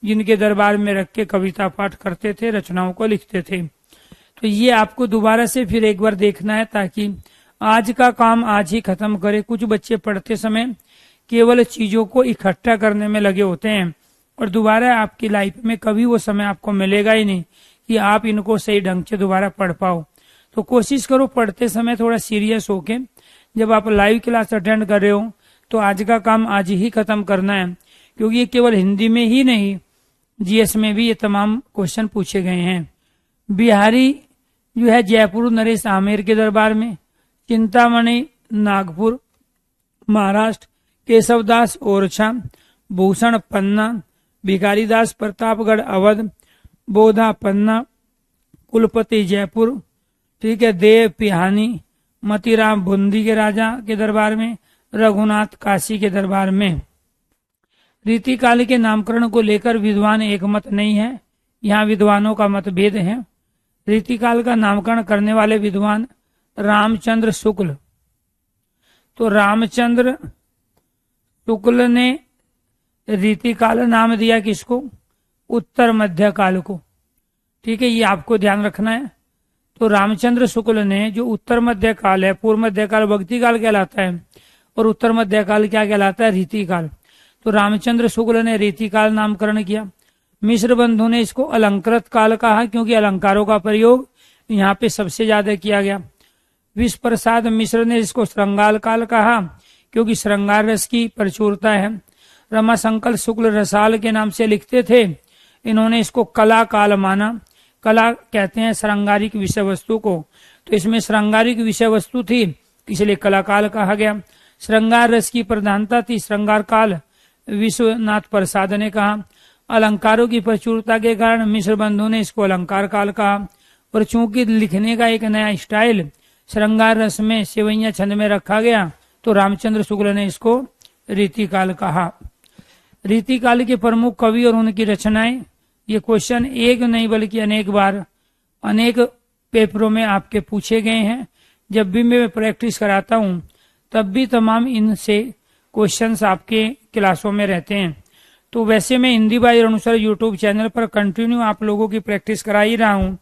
जिनके दरबार में रख के कविता पाठ करते थे, रचनाओं को लिखते थे। तो ये आपको दोबारा से फिर एक बार देखना है ताकि आज का काम आज ही खत्म करे। कुछ बच्चे पढ़ते समय केवल चीजों को इकट्ठा करने में लगे होते हैं और दोबारा आपकी लाइफ में कभी वो समय आपको मिलेगा ही नहीं कि आप इनको सही ढंग से दोबारा पढ़ पाओ। तो कोशिश करो पढ़ते समय थोड़ा सीरियस होके, जब आप लाइव क्लास अटेंड कर रहे हो तो आज का काम आज ही खत्म करना है, क्योंकि ये केवल हिंदी में ही नहीं, जीएस में भी ये तमाम क्वेश्चन पूछे गए हैं। बिहारी जो है जयपुर नरेश आमेर के दरबार में, चिंतामणि नागपुर महाराष्ट्र, केशवदास ओरछा, भूषण पन्ना, भिखारीदास प्रतापगढ़ अवध, बोधा पन्ना, कुलपति जयपुर, ठीक है, देव पिहानी, मतीराम बूंदी के राजा के दरबार में, रघुनाथ काशी के दरबार में। रीतिकाल के नामकरण को लेकर विद्वान एक मत नहीं है, यहाँ विद्वानों का मतभेद है। रीतिकाल का नामकरण करने वाले विद्वान रामचंद्र शुक्ल, तो रामचंद्र शुक्ल ने रीतिकाल नाम दिया किसको? उत्तर मध्य काल को, ठीक है, ये आपको ध्यान रखना है। तो रामचंद्र शुक्ल ने जो उत्तर मध्य काल है, पूर्व मध्य काल भक्ति काल कहलाता है और उत्तर मध्य काल क्या कहलाता है? रीतिकाल। तो रामचंद्र शुक्ल ने रीतिकाल नामकरण किया। मिश्र बंधु ने इसको अलंकृत काल कहा, क्योंकि अलंकारों का प्रयोग यहाँ पे सबसे ज्यादा किया गया। विश्व प्रसाद मिश्र ने इसको श्रृंगार काल कहा, क्योंकि श्रृंगार रस की प्रचुरता है। रमाशंकर शुक्ल रसाल के नाम से लिखते थे, इन्होंने इसको कला काल माना। कला कहते हैं श्रृंगारिक विषय वस्तु को, तो इसमें श्रृंगारिक विषय वस्तु थी, इसलिए कला काल कहा गया। श्रृंगार रस की प्रधानता थी, श्रृंगार काल विश्वनाथ प्रसाद ने कहा। अलंकारों की प्रचुरता के कारण मिश्र बंधु ने इसको अलंकार काल कहा, और चूंकि लिखने का एक नया स्टाइल श्रृंगार रस में सेवैया छंद में रखा गया, तो रामचंद्र शुक्ल ने इसको रीतिकाल कहा। रीतिकाल के प्रमुख कवि और उनकी रचनाएं, ये क्वेश्चन एक नहीं बल्कि अनेक बार अनेक पेपरों में आपके पूछे गए हैं। जब भी मैं प्रैक्टिस कराता हूं तब भी तमाम इनसे क्वेश्चंस आपके क्लासों में रहते हैं। तो वैसे मैं हिंदी बाई अनुसार यूट्यूब चैनल पर कंटिन्यू आप लोगों की प्रैक्टिस करा ही रहा हूं।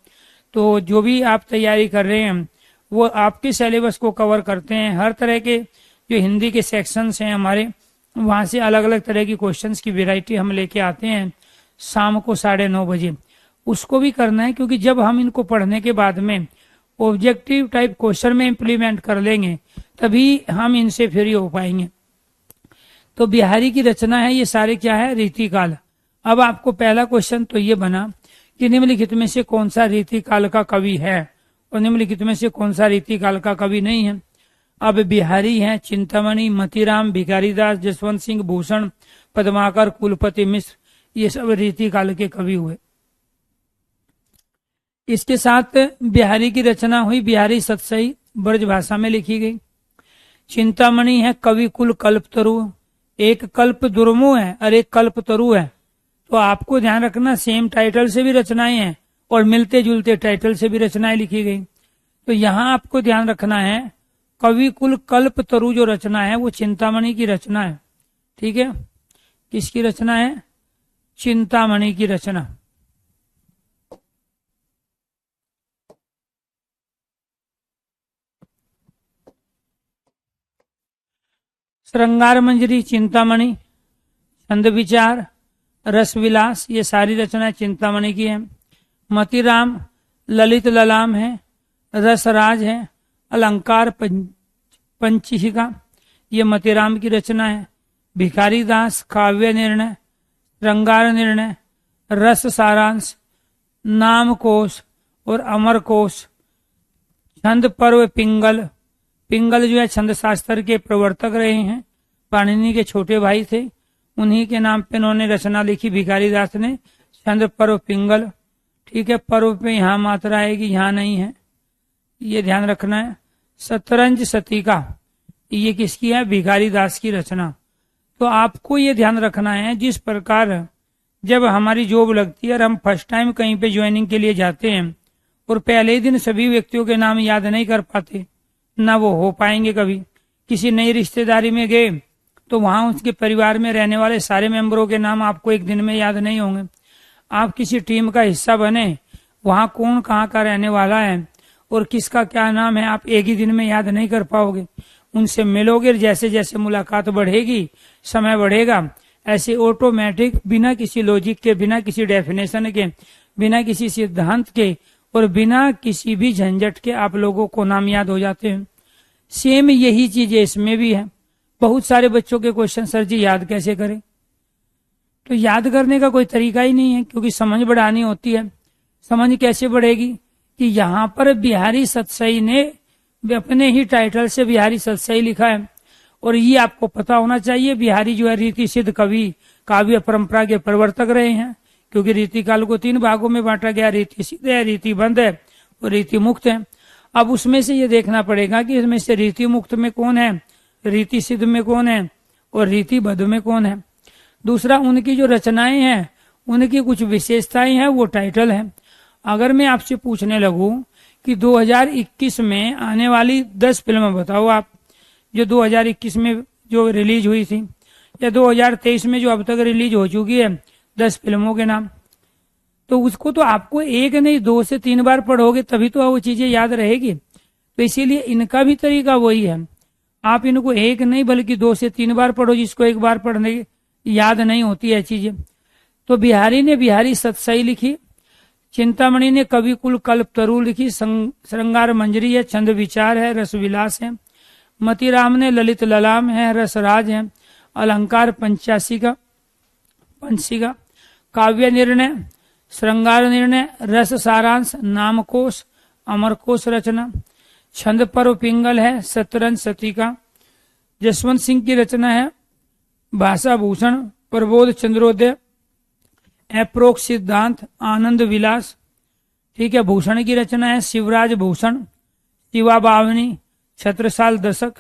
तो जो भी आप तैयारी कर रहे हैं वो आपके सिलेबस को कवर करते हैं। हर तरह के जो हिंदी के सेक्शंस हैं हमारे, वहां से अलग अलग तरह की क्वेश्चंस की वैरायटी हम लेके आते हैं शाम को 9:30 बजे। उसको भी करना है, क्योंकि जब हम इनको पढ़ने के बाद में ऑब्जेक्टिव टाइप क्वेश्चन में इम्प्लीमेंट कर लेंगे तभी हम इनसे फ्री हो पाएंगे। तो बिहारी की रचना है, ये सारे क्या है? रीतिकाल। अब आपको पहला क्वेश्चन तो ये बना कि निम्नलिखित में से कौन सा रीतिकाल का कवि है और निम्नलिखित में से कौन सा रीतिकाल का कवि नहीं है। अब बिहारी हैं चिंतामणि, मतीराम, भिखारीदास, जसवंत सिंह, भूषण, पद्माकर, कुलपति मिश्र, ये सब रीतिकाल के कवि हुए। इसके साथ बिहारी की रचना हुई बिहारी सतसई, ब्रज भाषा में लिखी गई। चिंतामणि है कवि कुल कल्पतरु, एक कल्प दुर्मु है और एक कल्पतरु है। तो आपको ध्यान रखना, सेम टाइटल से भी रचनाएं हैं और मिलते जुलते टाइटल से भी रचनाएं लिखी गई। तो यहाँ आपको ध्यान रखना है, कवि कुल कल्पतरु जो रचना है वो चिंतामणि की रचना है। ठीक है, किसकी रचना है? चिंतामणि की रचना। श्रृंगार मंजरी चिंतामणि, छंद विचार, रस विलास, ये सारी रचना चिंतामणि की है। मतीराम ललित ललाम है, रसराज है, अलंकार पंचिका, ये मतीराम की रचना है। भिखारीदास काव्य निर्णय, श्रृंगार निर्णय, रस सारांश, नाम कोश और अमर कोश। छंद पर्व पिंगल, पिंगल जो है छंद शास्त्र के प्रवर्तक रहे हैं, पाणिनि के छोटे भाई थे, उन्हीं के नाम पे उन्होंने रचना लिखी भिखारीदास ने, छंद पर्व पिंगल। ठीक है, पर्व पे यहाँ मात्रा आएगी, यहाँ नहीं है, ये ध्यान रखना है। शतरंज सतिका, ये किसकी है? भिखारीदास की रचना। तो आपको ये ध्यान रखना है, जिस प्रकार जब हमारी जॉब लगती है और हम फर्स्ट टाइम कहीं पे ज्वाइनिंग के लिए जाते हैं और पहले ही दिन सभी व्यक्तियों के नाम याद नहीं कर पाते, ना वो हो पाएंगे कभी। किसी नई रिश्तेदारी में गए तो वहां उसके परिवार में रहने वाले सारे मेंबरों के नाम आपको एक दिन में याद नहीं होंगे। आप किसी टीम का हिस्सा बने, वहां कौन कहाँ का रहने वाला है और किसका क्या नाम है आप एक ही दिन में याद नहीं कर पाओगे। उनसे मिलोगे, जैसे जैसे मुलाकात बढ़ेगी, समय बढ़ेगा, ऐसे ऑटोमेटिक बिना किसी लॉजिक के, बिना किसी डेफिनेशन के, बिना किसी सिद्धांत के और बिना किसी भी झंझट के आप लोगों को नाम याद हो जाते हैं। सेम यही चीज इसमें भी है। बहुत सारे बच्चों के क्वेश्चन, सर जी याद कैसे करें? तो याद करने का कोई तरीका ही नहीं है, क्योंकि समझ बढ़ानी होती है। समझ कैसे बढ़ेगी कि यहाँ पर बिहारी सतसई ने अपने ही टाइटल से बिहारी सतसई लिखा है और ये आपको पता होना चाहिए, बिहारी जो है रीति सिद्ध कवि काव्य परंपरा के प्रवर्तक रहे हैं, क्योंकि रीति काल को 3 भागों में बांटा गया, रीति सिद्ध है, रीति बंध है और रीति मुक्त है। अब उसमें से ये देखना पड़ेगा कि इसमें से रीति मुक्त में कौन है, रीति सिद्ध में कौन है और रीति बद्ध में कौन है। दूसरा, उनकी जो रचनाएं हैं उनकी कुछ विशेषताएं हैं, वो टाइटल है। अगर मैं आपसे पूछने लगूं कि 2021 में आने वाली 10 फिल्म बताओ आप, जो 2021 में जो रिलीज हुई थी, या 2023 में जो अब तक रिलीज हो चुकी है 10 फिल्मों के नाम, तो उसको तो आपको एक नहीं 2 से 3 बार पढ़ोगे तभी तो वो चीजें याद रहेगी। तो इसीलिए इनका भी तरीका वही है, आप इनको एक नहीं बल्कि 2 से 3 बार पढ़ो, जिसको एक बार पढ़ने याद नहीं होती है चीजें। तो बिहारी ने बिहारी सतसई लिखी, चिंतामणि ने कवि कुल कल्प तरु लिखी, श्रृंगार मंजरी है, छंद विचार है, रस विलास है। मतीराम ने ललित ललाम है, रसराज है, अलंकार पंचाशिका, काव्य निर्णय, श्रृंगार निर्णय, रस सारांश, नामकोश, अमरकोश रचना, छंद पर्व पिंगल है, शतरंज सतिका। जसवंत सिंह की रचना है भाषा भूषण, प्रबोध चंद्रोदय, अप्रोक्ष सिद्धांत, आनंद विलास। ठीक है, भूषण की रचना है शिवराज भूषण, शिवा बावनी, छत्रसाल दशक।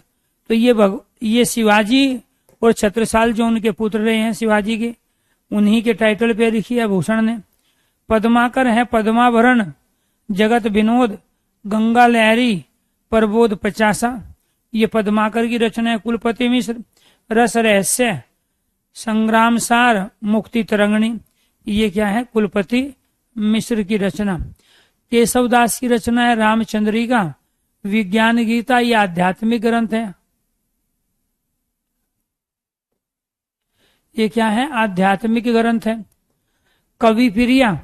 तो ये शिवाजी और छत्रसाल जो उनके पुत्र रहे हैं शिवाजी के, उन्हीं के टाइटल पे लिखी है भूषण ने। पद्माकर है पद्माभरण, जगत विनोद, गंगा लहरी, प्रबोध 50। ये पद्माकर की रचना है। कुलपति मिश्र, रस रहस्य, संग्राम सार, मुक्ति तरंगणी। ये क्या है, कुलपति मिश्र की रचना। केशवदास की रचना है रामचंद्रिका, विज्ञान गीता। ये आध्यात्मिक ग्रंथ है। ये क्या है, आध्यात्मिक ग्रंथ है। कवि प्रिया,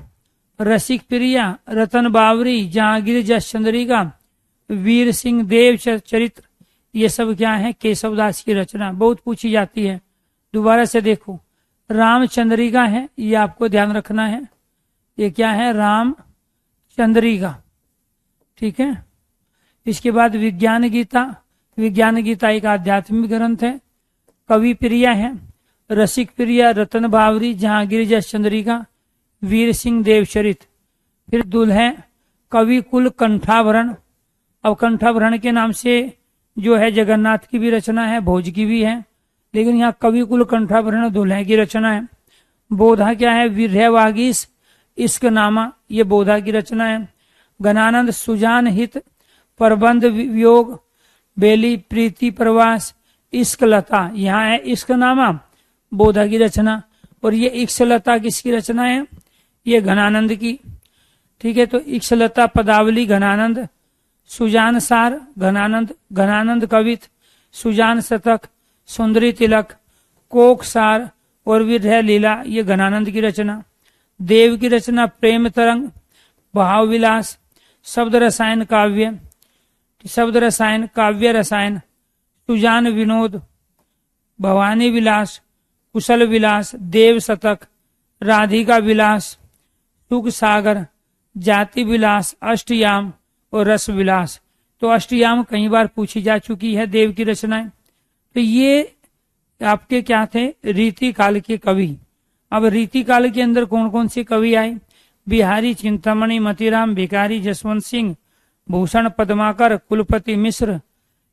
रसिक प्रिया, रतन बावरी, जहांगीर जस चंद्रिका, वीर सिंह देव चरित्र। ये सब क्या है, केशवदास की रचना, बहुत पूछी जाती है। दोबारा से देखो, रामचंद्रिका है, ये आपको ध्यान रखना है। ये क्या है, रामचंद्रिका। ठीक है, इसके बाद विज्ञान गीता। विज्ञान गीता एक आध्यात्मिक ग्रंथ है। कवि प्रिया है, रसिक प्रिया, रतन बावरी, जहांगीर जस चंद्रिका, वीर सिंह देवचरित। फिर दुल्हे कवि कुल कंठाभरण। अब कंठाभरण के नाम से जो है जगन्नाथ की भी रचना है, भोज की भी है, लेकिन यहाँ कवि कुल कंठाभरण दुल्हे की रचना है। बोधा क्या है, विरह वागीश, इश्क नामा, ये बोधा की रचना है। गणानंद सुजान हित, प्रबंध वियोग, बेली प्रीति प्रवास, इश्क लता, यहाँ है इश्क नामा, बोधा की रचना। और ये इक्ष्लता किसकी रचना है, ये घनानंद की। ठीक है, तो इक्ष्लता पदावली घनानंद, सुजान सार घनानंद, घनानंद कवित, सुजान शतक, सुंदरी तिलक, कोक सार और विरह लीला, ये घनानंद की रचना। देव की रचना प्रेम तरंग, भाव विलास, शब्द रसायन काव्य, शब्द रसायन काव्य रसायन, सुजान विनोद, भवानी विलास, कुशल विलास, देव शतक, राधिका विलास, सुख सागर, जाति विलास, अष्टयाम और रस विलास। तो अष्टयाम कई बार पूछी जा चुकी है, देव की रचनाएं। तो ये आपके क्या थे, रीति काल के कवि। अब रीति काल के अंदर कौन कौन से कवि आए, बिहारी, चिंतामणि, मतीराम, भिखारी, जसवंत सिंह, भूषण, पद्माकर, कुलपति मिश्र।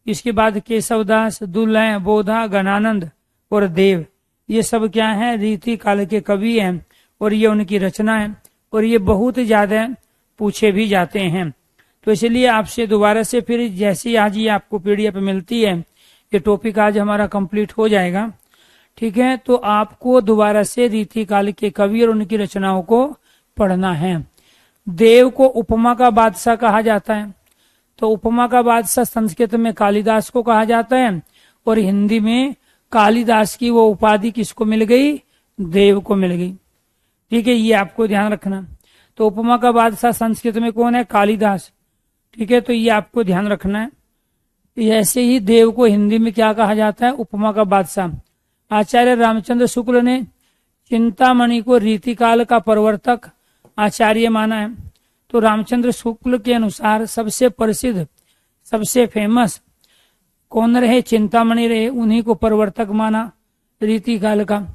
इसके बाद केशवदास, दुल्हे, बोधा, गणानंद और देव। ये सब क्या है, रीति काल के कवि हैं और ये उनकी रचना है और ये बहुत ज्यादा पूछे भी जाते हैं। तो इसलिए आपसे दोबारा से फिर जैसे आज ही आपको पीडीएफ मिलती है, ये टॉपिक आज हमारा कंप्लीट हो जाएगा। ठीक है, तो आपको दोबारा से रीति काल के कवि और उनकी रचनाओं को पढ़ना है। देव को उपमा का बादशाह कहा जाता है। तो उपमा का बादशाह संस्कृत में कालिदास को कहा जाता है और हिंदी में कालिदास की वो उपाधि किसको मिल गई, देव को मिल गई। ठीक है, ये आपको ध्यान रखना। तो उपमा का बादशाह संस्कृत में कौन है, कालिदास। ठीक है, तो ये आपको ध्यान रखना है। ऐसे ही देव को हिंदी में क्या कहा जाता है, उपमा का बादशाह। आचार्य रामचंद्र शुक्ल ने चिंतामणि को रीतिकाल का प्रवर्तक आचार्य माना है। तो रामचंद्र शुक्ल के अनुसार सबसे प्रसिद्ध, सबसे फेमस कौन रहे, चिंतामणि रहे, उन्हीं को प्रवर्तक माना रीतिकाल का।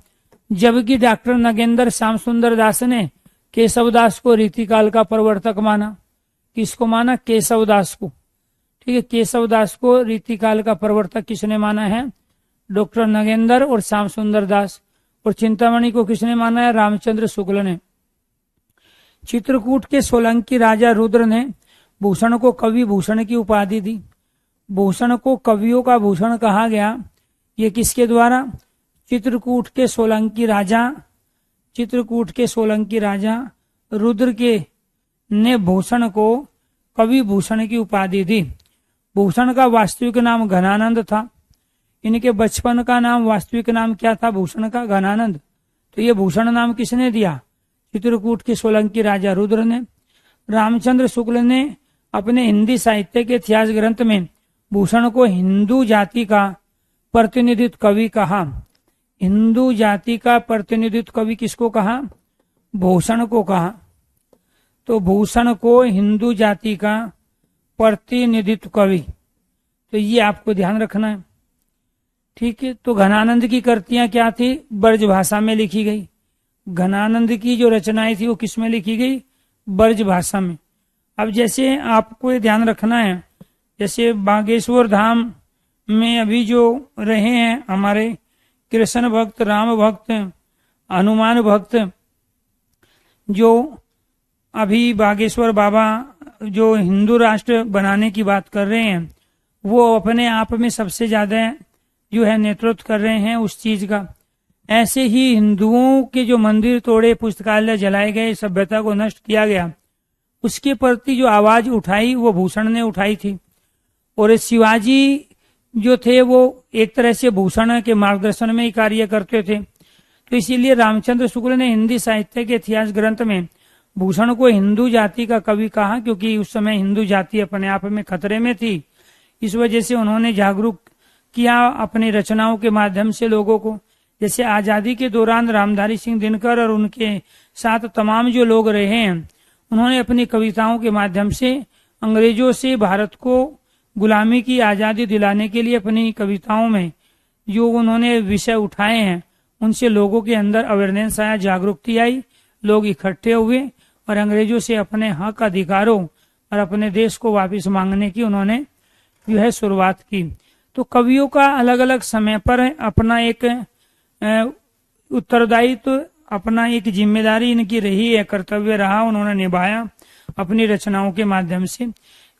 जबकि डॉक्टर नगेंद्र श्याम सुंदर दास ने केशवदास को रीतिकाल का प्रवर्तक माना। किसको माना? केशवदास को। ठीक है, केशवदास को रीतिकाल का प्रवर्तक किसने माना है? डॉक्टर नगेंद्र और श्याम सुंदर दास। और चिंतामणि को किसने माना है? रामचंद्र शुक्ल ने। चित्रकूट के सोलंकी राजा रुद्र ने भूषण को कवि भूषण की उपाधि दी। भूषण को कवियों का भूषण कहा गया, ये किसके द्वारा? चित्रकूट के सोलंकी राजा रुद्र के ने भूषण को कवि भूषण की उपाधि दी। भूषण का वास्तविक नाम घनानंद था। इनके बचपन का नाम, वास्तविक नाम क्या था भूषण का? घनानंद। तो ये भूषण नाम किसने दिया? चित्रकूट के सोलंकी राजा रुद्र ने। रामचंद्र शुक्ल ने अपने हिंदी साहित्य के इतिहास ग्रंथ में भूषण को हिंदू जाति का प्रतिनिधित्व कवि कहा। हिंदू जाति का प्रतिनिधित्व कवि किसको कहा? भूषण को कहा। तो भूषण को हिंदू जाति का प्रतिनिधित्व कवि, तो ये आपको ध्यान रखना है। ठीक है, तो घनानंद की कृतियां क्या थी? ब्रज भाषा में लिखी गई। घनानंद की जो रचनाएं थी वो किस में लिखी गई? ब्रज भाषा में। अब जैसे आपको ये ध्यान रखना है, जैसे बागेश्वर धाम में अभी जो रहे हैं हमारे कृष्ण भक्त, राम भक्त, हनुमान भक्त, जो अभी बागेश्वर बाबा जो हिंदू राष्ट्र बनाने की बात कर रहे हैं, वो अपने आप में सबसे ज्यादा जो है नेतृत्व कर रहे हैं उस चीज का। ऐसे ही हिंदुओं के जो मंदिर तोड़े, पुस्तकालय जलाए गए, सभ्यता को नष्ट किया गया, उसके प्रति जो आवाज उठाई वो भूषण ने उठाई थी। और शिवाजी जो थे वो एक तरह से भूषण के मार्गदर्शन में ही कार्य करते थे। तो इसीलिए रामचंद्र शुक्ल ने हिंदी साहित्य के इतिहास ग्रंथ में भूषण को हिंदू जाति का कवि कहा, क्योंकि उस समय हिंदू जाति अपने आप में खतरे में थी। इस वजह से उन्होंने जागरूक किया अपनी रचनाओं के माध्यम से लोगों को। जैसे आजादी के दौरान रामधारी सिंह दिनकर और उनके साथ तमाम जो लोग रहे हैं, उन्होंने अपनी कविताओं के माध्यम से अंग्रेजों से भारत को गुलामी की आजादी दिलाने के लिए अपनी कविताओं में जो उन्होंने विषय उठाए हैं, उनसे लोगों के अंदर अवेयरनेस आया, जागरूकता आई, लोग इकट्ठे हुए और अंग्रेजों से अपने हक अधिकारों और अपने देश को वापस मांगने की उन्होंने जो है शुरुआत की। तो कवियों का अलग अलग समय पर अपना एक उत्तरदायित्व, अपना एक जिम्मेदारी इनकी रही है, कर्तव्य रहा, उन्होंने निभाया अपनी रचनाओं के माध्यम से।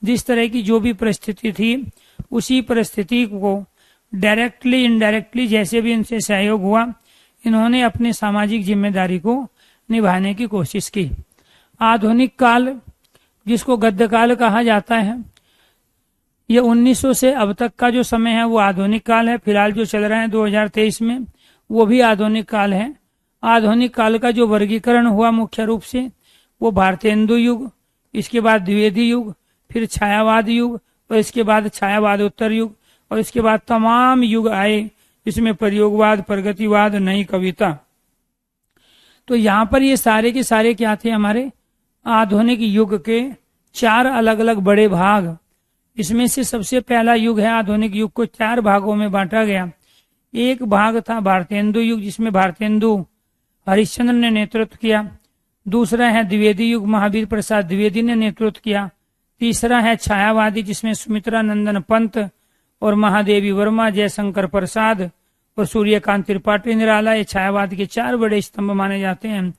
जिस तरह की जो भी परिस्थिति थी, उसी परिस्थिति को डायरेक्टली इनडायरेक्टली जैसे भी इनसे सहयोग हुआ, इन्होंने अपनी सामाजिक जिम्मेदारी को निभाने की कोशिश की। आधुनिक काल, जिसको गद्य काल कहा जाता है, ये 1900 से अब तक का जो समय है वो आधुनिक काल है। फिलहाल जो चल रहा है 2023 में, वो भी आधुनिक काल है। आधुनिक काल का जो वर्गीकरण हुआ मुख्य रूप से वो भारतेंदु युग, इसके बाद द्विवेदी युग, फिर छायावाद युग, और इसके बाद छायावादोत्तर युग, और इसके बाद तमाम युग आए, जिसमें प्रयोगवाद, प्रगतिवाद, नई कविता। तो यहाँ पर ये सारे के सारे क्या थे? हमारे आधुनिक युग के 4 अलग अलग बड़े भाग। इसमें से सबसे पहला युग है आधुनिक युग को 4 भागों में बांटा गया। एक भाग था भारतेंदु युग, जिसमें भारतेंदु हरिश्चंद्र ने नेतृत्व किया। दूसरा है द्विवेदी युग, महावीर प्रसाद द्विवेदी ने नेतृत्व किया। तीसरा है छायावादी, जिसमें सुमित्रा नंदन पंत और महादेवी वर्मा, जयशंकर प्रसाद और सूर्यकांत त्रिपाठी निराला। ये छायावाद के 4 बड़े स्तंभ माने जाते हैं।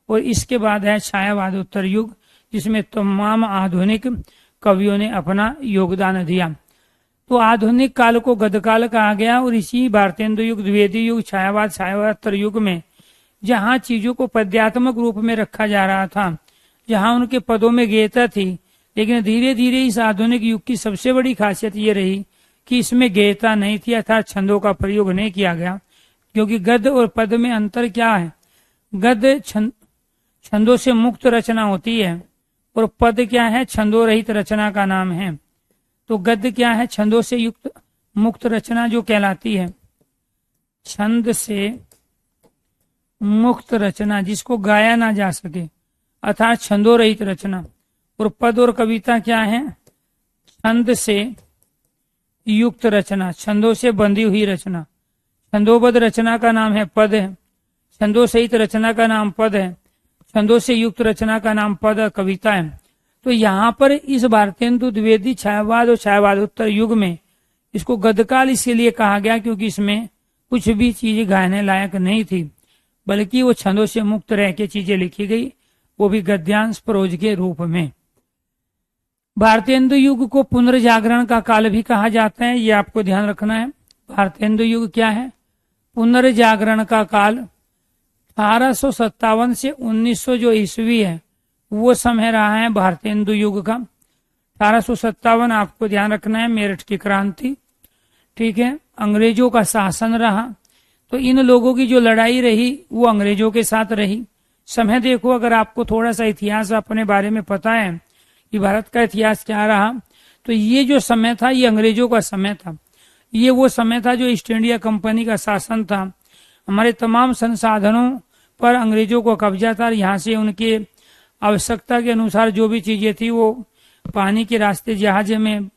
और इसके बाद है छायावादोत्तर युग, जिसमें तमाम आधुनिक कवियों ने अपना योगदान दिया। तो आधुनिक काल को गद्यकाल कहा गया। और इसी भारतेंदु युग, द्विवेदी युग, छायावादोत्तर युग में जहाँ चीजों को पद्यात्मक रूप में रखा जा रहा था, जहाँ उनके पदों में गेयता थी, लेकिन धीरे धीरे इस आधुनिक युग की सबसे बड़ी खासियत ये रही कि इसमें गेयता नहीं थी, अर्थात छंदों का प्रयोग नहीं किया गया। क्योंकि गद्य और पद में अंतर क्या है? गद्य छंदों से मुक्त रचना होती है और पद क्या है? छंदों रहित रचना का नाम है। तो गद्य क्या है? छंदों से युक्त मुक्त रचना जो कहलाती है, छंद से मुक्त रचना, जिसको गाया ना जा सके, अर्थात छंदों रहित रचना। और पद और कविता क्या है? छंद से युक्त रचना, छंदों से बंधी हुई रचना। छंदोबद्ध रचना का नाम है पद है, छंदों सहित रचना का नाम पद है, छंदों से युक्त रचना का नाम पद कविता है। तो यहाँ पर इस भारतेंदु द्विवेदी छायावाद और छायावादोत्तर युग में इसको गद्यकाल इसीलिए कहा गया क्योंकि इसमें कुछ भी चीज गायने लायक नहीं थी, बल्कि वो छंदों से मुक्त रह के चीजें लिखी गई, वो भी गद्यांश प्रोज के रूप में। भारतेंदु युग को पुनर्जागरण का काल भी कहा जाता है, ये आपको ध्यान रखना है। भारतेंदु युग क्या है? पुनर्जागरण का काल 1857 से 1900 जो ईस्वी है वो समय रहा है भारतेंदु युग का। 1857 आपको ध्यान रखना है, मेरठ की क्रांति, ठीक है, अंग्रेजों का शासन रहा। तो इन लोगों की जो लड़ाई रही वो अंग्रेजों के साथ रही। समय देखो, अगर आपको थोड़ा सा इतिहास अपने बारे में पता है कि भारत का इतिहास क्या रहा, तो ये जो समय था ये अंग्रेजों का समय था। ये वो समय था जो ईस्ट इंडिया कंपनी का शासन था। हमारे तमाम संसाधनों पर अंग्रेजों को कब्जा था। यहाँ से उनके आवश्यकता के अनुसार जो भी चीजें थी वो पानी के रास्ते जहाज में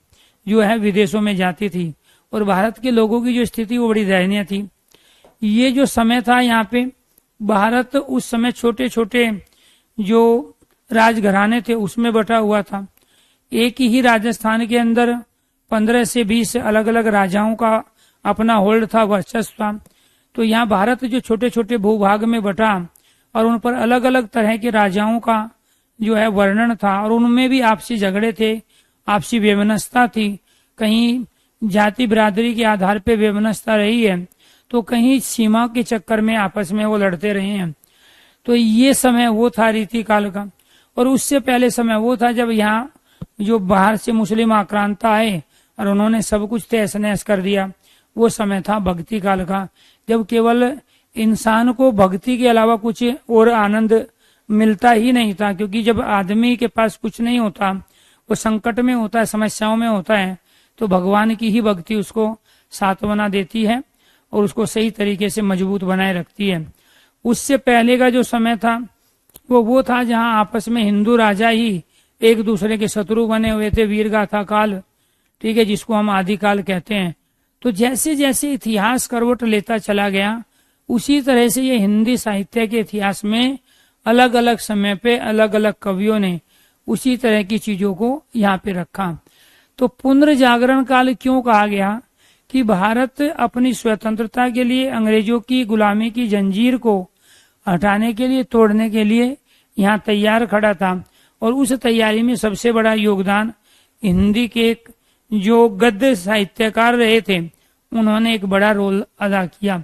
जो है विदेशों में जाती थी, और भारत के लोगों की जो स्थिति वो बड़ी दयनीय थी। ये जो समय था यहाँ पे भारत उस समय छोटे छोटे जो राजघराने थे उसमें बटा हुआ था। एक ही राजस्थान के अंदर 15 से 20 अलग अलग राजाओं का अपना होल्ड था, वर्चस्व था। तो यहाँ भारत जो छोटे छोटे भूभाग में बटा और उन पर अलग अलग तरह के राजाओं का जो है वर्णन था, और उनमें भी आपसी झगड़े थे, आपसी वेमनस्ता थी। कहीं जाति बिरादरी के आधार पे वेमनस्ता रही है, तो कहीं सीमा के चक्कर में आपस में वो लड़ते रहे हैं। तो ये समय वो था रीति काल का। और उससे पहले समय वो था जब यहाँ जो बाहर से मुस्लिम आक्रांता आए और उन्होंने सब कुछ तहस नहस कर दिया। वो समय था भक्ति काल का, जब केवल इंसान को भक्ति के अलावा कुछ और आनंद मिलता ही नहीं था। क्योंकि जब आदमी के पास कुछ नहीं होता, वो संकट में होता है, समस्याओं में होता है, तो भगवान की ही भक्ति उसको सांत्वना देती है और उसको सही तरीके से मजबूत बनाए रखती है। उससे पहले का जो समय था वो था जहां आपस में हिंदू राजा ही एक दूसरे के शत्रु बने हुए थे, वीरगाथा काल, ठीक है, जिसको हम आदिकाल कहते हैं। तो जैसे जैसे इतिहास करवट लेता चला गया, उसी तरह से ये हिंदी साहित्य के इतिहास में अलग अलग समय पे अलग अलग कवियों ने उसी तरह की चीजों को यहाँ पे रखा। तो पुनर्जागरण काल क्यों कहा गया? कि भारत अपनी स्वतंत्रता के लिए अंग्रेजों की गुलामी की जंजीर को हटाने के लिए, तोड़ने के लिए यहाँ तैयार खड़ा था। और उस तैयारी में सबसे बड़ा योगदान हिंदी के जो गद्य साहित्यकार रहे थे, उन्होंने एक बड़ा रोल अदा किया।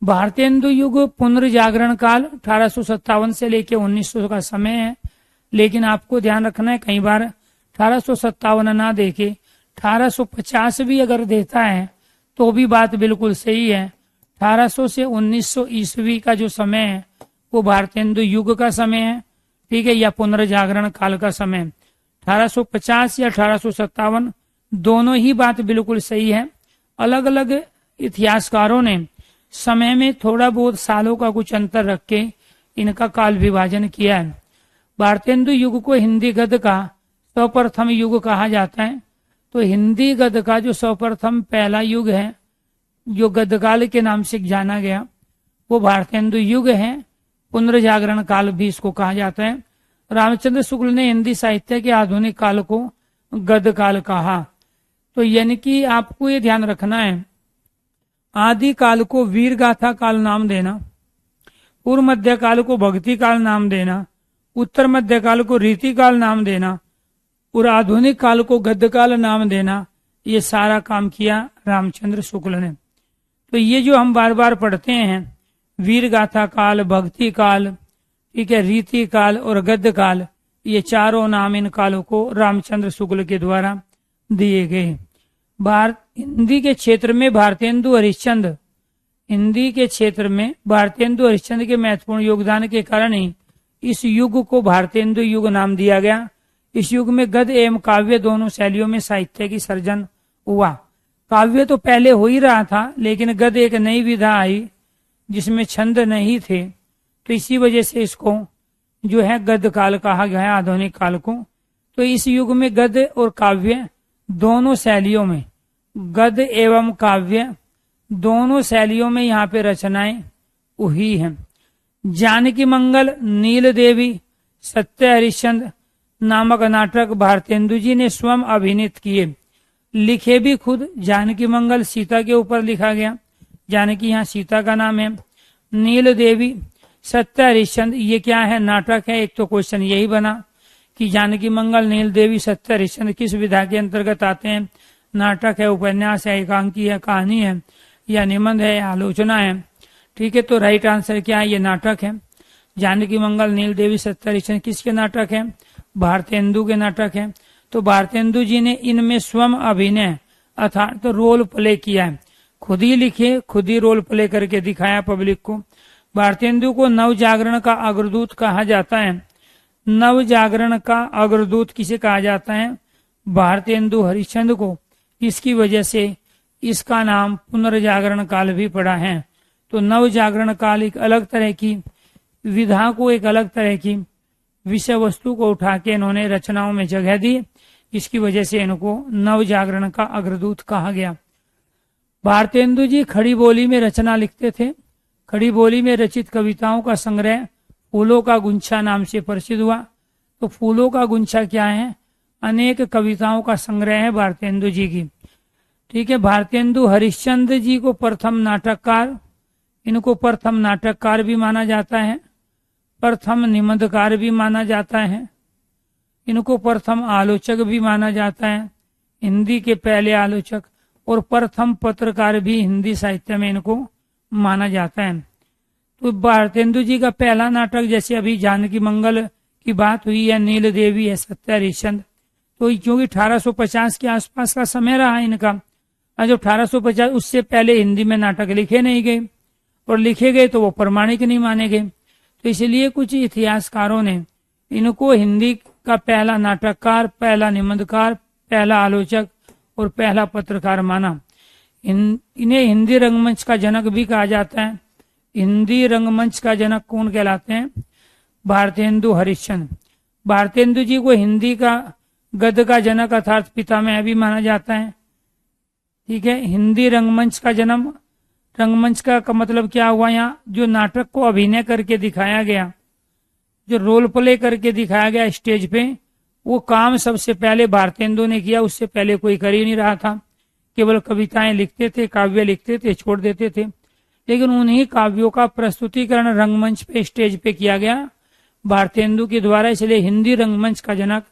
भारतेंदु युग पुनर्जागरण काल 1857 से लेकर 1900 का समय है। लेकिन आपको ध्यान रखना है, कई बार 1857 ना देके 1850 भी अगर देता है तो भी बात बिल्कुल सही है। 1800 से 1900 ईस्वी का जो समय है वो भारतेंदु युग का समय है, ठीक है, या पुनर्जागरण काल का समय। 1850 या 1857 दोनों ही बात बिल्कुल सही है। अलग अलग इतिहासकारों ने समय में थोड़ा बहुत सालों का कुछ अंतर रख के इनका काल विभाजन किया है। भारतेंदु युग को हिंदी गद्य का सर्वप्रथम युग कहा जाता है। तो हिंदी गद्य का जो सर्वप्रथम पहला युग है, जो गद्यकाल के नाम से जाना गया, वो भारतेंदु युग है। पुनर्जागरण काल भी इसको कहा जाता है। रामचंद्र शुक्ल ने हिंदी साहित्य के आधुनिक काल को गद्य काल कहा। तो यानी कि आपको ये ध्यान रखना है, आदि काल को वीर गाथा काल नाम देना, पूर्व मध्य काल को भक्ति काल नाम देना, उत्तर मध्य काल को रीति काल नाम देना और आधुनिक काल को गद्य काल नाम देना, ये सारा काम किया रामचंद्र शुक्ल ने। तो ये जो हम बार बार पढ़ते हैं, वीर गाथा काल, भक्ति काल, ठीक है, रीति काल और गद्य काल, ये चारों नाम इन कालों को रामचंद्र शुक्ल के द्वारा दिए गए। हिंदी के क्षेत्र में भारतेंदु हरिश्चंद्र, हिंदी के क्षेत्र में भारतेंदु हरिश्चंद्र के महत्वपूर्ण योगदान के कारण ही इस युग को भारतेंदु युग नाम दिया गया। इस युग में गद्य एवं काव्य दोनों शैलियों में साहित्य की सर्जन हुआ। काव्य तो पहले हो ही रहा था, लेकिन गद्य एक नई विधा आई जिसमें छंद नहीं थे, तो इसी वजह से इसको जो है गद्य काल कहा गया है, आधुनिक काल को। तो इस युग में गद्य और काव्य दोनों शैलियों में गद्य एवं काव्य दोनों शैलियों में यहाँ पे रचनाएं हुई हैं। जानकी मंगल, नील देवी, सत्य हरिश्चंद्र नामक नाटक भारतेंदु जी ने स्वयं अभिनीत किए, लिखे भी खुद। जानकी मंगल सीता के ऊपर लिखा गया, जानकी यहाँ सीता का नाम है। नील देवी, सत्य हरिश्चंद्र, ये क्या है, नाटक है। एक तो क्वेश्चन यही बना कि जानकी मंगल, नील देवी, सत्य हरिश्चंद्र किस विधा के अंतर्गत आते हैं। नाटक है, उपन्यास है, एकांकी है, कहानी है, या निबंध है, आलोचना है। ठीक है, तो राइट आंसर क्या है, ये नाटक है। जानकी मंगल, नील देवी, सत्य हरिश्चंद्र किसके नाटक है, भारतेंदु के नाटक है। तो भारतेंदु जी ने इनमें स्वयं अभिनय अर्थात तो रोल प्ले किया है, खुद ही लिखे, खुद ही रोल प्ले करके दिखाया पब्लिक को। भारतेंदु को नव जागरण का अग्रदूत कहा जाता है। नव जागरण का अग्रदूत किसे कहा जाता है, भारतेंदु हरिश्चंद्र को। इसकी वजह से इसका नाम पुनर्जागरण काल भी पड़ा है। तो नव जागरण काल एक अलग तरह की विधा को, एक अलग तरह की विषय वस्तु को उठा के इन्होंने रचनाओं में जगह दी, इसकी वजह से इनको नव जागरण का अग्रदूत कहा गया। भारतेंदु जी खड़ी बोली में रचना लिखते थे। खड़ी बोली में रचित कविताओं का संग्रह फूलों का गुंछा नाम से प्रसिद्ध हुआ। तो फूलों का गुंछा क्या है, अनेक कविताओं का संग्रह है भारतेंदु जी की। ठीक है, भारतेंदु हरिश्चंद्र जी को प्रथम नाटककार, इनको प्रथम नाटककार भी माना जाता है, प्रथम निबंधकार भी माना जाता है, इनको प्रथम आलोचक भी माना जाता है, हिंदी के पहले आलोचक, और प्रथम पत्रकार भी हिंदी साहित्य में इनको माना जाता है। तो भारतेंदु जी का पहला नाटक, जैसे अभी जानकी मंगल की बात हुई है, नील देवी है, सत्य हरिश्चंद्र, तो क्योंकि 1850 के आसपास का समय रहा इनका, और जो 1850 उससे पहले हिंदी में नाटक लिखे नहीं गए, और लिखे गए तो वो प्रमाणिक नहीं माने गए। तो इसलिए कुछ इतिहासकारों ने इनको हिंदी का पहला नाटककार, पहला निबंधकार, पहला आलोचक और पहला पत्रकार माना। इन्हें हिंदी रंगमंच का जनक भी कहा जाता है। हिंदी रंगमंच का जनक कौन कहलाते हैं, भारतेंदु हरिश्चंद्र। भारतेंदु जी को हिंदी का गद्य का जनक अर्थात पितामह भी माना जाता है। ठीक है, हिंदी रंगमंच का जन्म, रंगमंच का मतलब क्या हुआ, यहाँ जो नाटक को अभिनय करके दिखाया गया, जो रोल प्ले करके दिखाया गया स्टेज पे, वो काम सबसे पहले भारतेंदु ने किया। उससे पहले कोई कर ही नहीं रहा था, केवल कविताएं लिखते थे, काव्य लिखते थे, छोड़ देते थे। लेकिन उन्हीं काव्यों का प्रस्तुतिकरण रंगमंच पे, स्टेज पे किया गया भारतेंदु के द्वारा। इसलिए हिंदी रंगमंच का जनक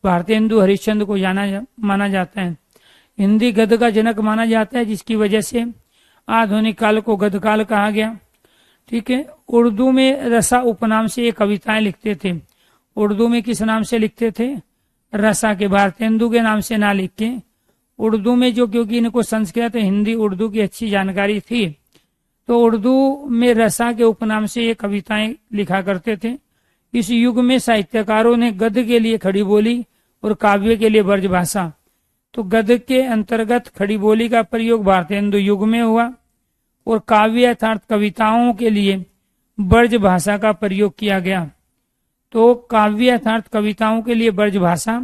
भारतेंदु हरिश्चंद्र को माना जाता है। हिंदी गद्य का जनक माना जाता है, जिसकी वजह से आधुनिक काल को गद्य काल कहा गया। ठीक है, उर्दू में रसा उपनाम से ये कविताएं लिखते थे। उर्दू में किस नाम से लिखते थे, रसा के, भारतेंदु के नाम से ना लिख के उर्दू में, जो क्योंकि इनको संस्कृत हिंदी उर्दू की अच्छी जानकारी थी, तो उर्दू में रसा के उपनाम से ये कविताएं लिखा करते थे। इस युग में साहित्यकारों ने गद्य के लिए खड़ी बोली और काव्य के लिए ब्रजभाषा, तो गद्य के अंतर्गत खड़ी बोली का प्रयोग भारतेंदु युग में हुआ, और काव्य अर्थात कविताओं के लिए ब्रजभाषा का प्रयोग किया गया। तो काव्य अर्थात कविताओं के लिए ब्रजभाषा,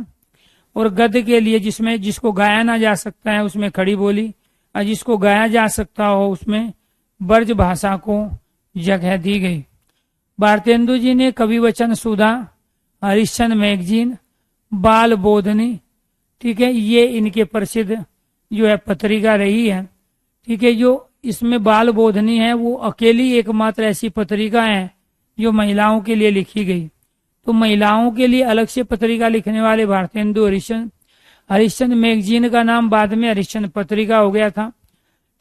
और गद्य के लिए जिसको गाया ना जा सकता है उसमें खड़ी बोली, और जिसको गाया जा सकता हो उसमें ब्रजभाषा को जगह दी गई। भारतेंदु जी ने कवि वचन सुधा, हरिश्चंद्र मैगजीन, बाल बोधनी, ठीक है, ये इनके प्रसिद्ध जो है पत्रिका रही है। ठीक है, जो इसमें बाल बोधनी है वो अकेली एकमात्र ऐसी पत्रिका है जो महिलाओं के लिए लिखी गई। तो महिलाओं के लिए अलग से पत्रिका लिखने वाले भारतेंदु हरिश्चंद्र। हरिश्चंद्र मैगजीन का नाम बाद में हरिश्चंद्र पत्रिका हो गया था।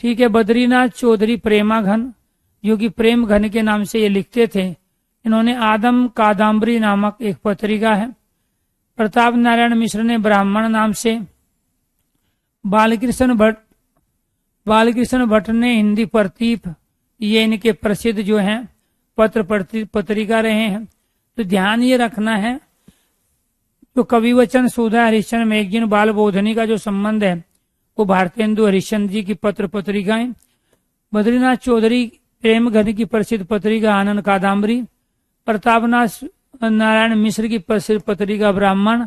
ठीक है, बद्रीनाथ चौधरी प्रेमाघन, जो कि प्रेम घन के नाम से ये लिखते थे, इन्होंने आदम कादम्बरी नामक एक पत्रिका है। प्रताप नारायण मिश्र ने ब्राह्मण नाम से, बालकृष्ण भट्ट ने हिंदी प्रतीप, ये इनके प्रसिद्ध जो हैं पत्र पत्रिका रहे हैं। तो ध्यान ये रखना है, जो कवि वचन सुधा, हरिश्चंद्र मैगजीन, बाल बोधनी का जो संबंध है वो भारतेंदु हरिश्चंद्र जी की पत्र पत्रिकाएं, बद्रीनाथ चौधरी प्रेम घन की प्रसिद्ध पत्रिका आनंद कादम्बरी, प्रताप नारायण मिश्र की प्रसिद्ध पत्रिका ब्राह्मण,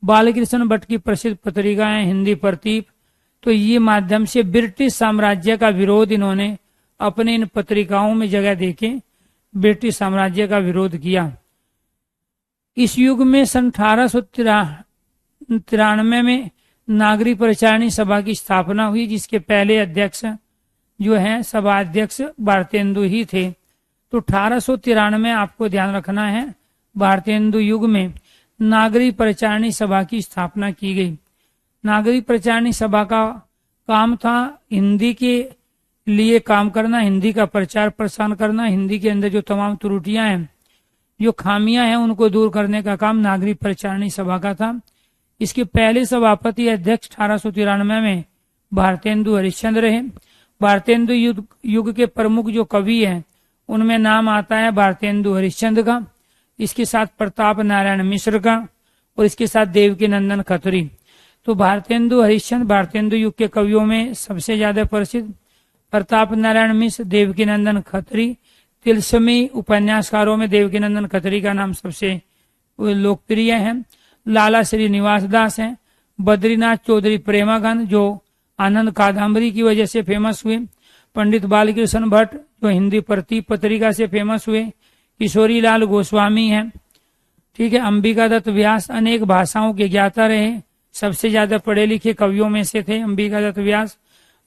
बालकृष्ण भट्ट की प्रसिद्ध पत्रिकाएं हिंदी प्रतीप, तो ये माध्यम से ब्रिटिश साम्राज्य का विरोध इन्होंने अपने इन पत्रिकाओं में जगह देके ब्रिटिश साम्राज्य का विरोध किया। इस युग में सन 1893 में नागरिक प्रचारणी सभा की स्थापना हुई, जिसके पहले अध्यक्ष जो है सभा अध्यक्ष भारतेंदु ही थे। तो 1893 आपको ध्यान रखना है, भारतेंदु युग में नागरिक प्रचारणी सभा की स्थापना की गई। नागरिक प्रचारणी सभा का काम था हिंदी के लिए काम करना, हिंदी का प्रचार प्रसार करना, हिंदी के अंदर जो तमाम त्रुटियां हैं, जो खामियां हैं, उनको दूर करने का काम नागरिक प्रचारणी सभा का था। इसके पहले सभापति अध्यक्ष 1893 में भारतेंदु हरिश्चंद्र रहे। भारतेंदु युग के प्रमुख जो कवि हैं उनमें नाम आता है भारतेंदु हरिश्चंद्र का, इसके साथ प्रताप नारायण मिश्र का और इसके साथ देवकीनंदन खत्री। तो भारतेंदु हरिश्चंद्र भारतेंदु युग के कवियों में सबसे ज्यादा प्रसिद्ध, प्रताप नारायण मिश्र, देवकीनंदन खत्री। तिलस्मी उपन्यासकारों में देवकीनंदन खत्री का नाम सबसे लोकप्रिय है। लाला श्रीनिवास दास हैं। बद्रीनाथ चौधरी प्रेमागंध जो आनंद कादम्बरी की वजह से फेमस हुए। पंडित बालकृष्ण भट्ट जो हिंदी प्रतीक पत्रिका से फेमस हुए। किशोरी लाल गोस्वामी हैं, ठीक है। अंबिका दत्त व्यास अनेक भाषाओं के ज्ञाता रहे, सबसे ज्यादा पढ़े लिखे कवियों में से थे अंबिका दत्त व्यास।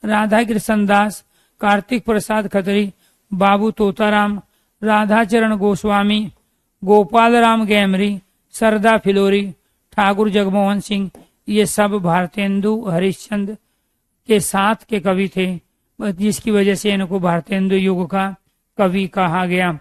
राधा कृष्ण दास, कार्तिक प्रसाद खत्री, बाबू तोताराम, राधाचरण गोस्वामी, गोपाल राम गैमरी, सरदा फिलोरी, ठाकुर जगमोहन सिंह, ये सब भारतेंदु हरिश्चंद्र के साथ के कवि थे, जिसकी वजह से इनको भारतेंदु युग का कवि कहा गया।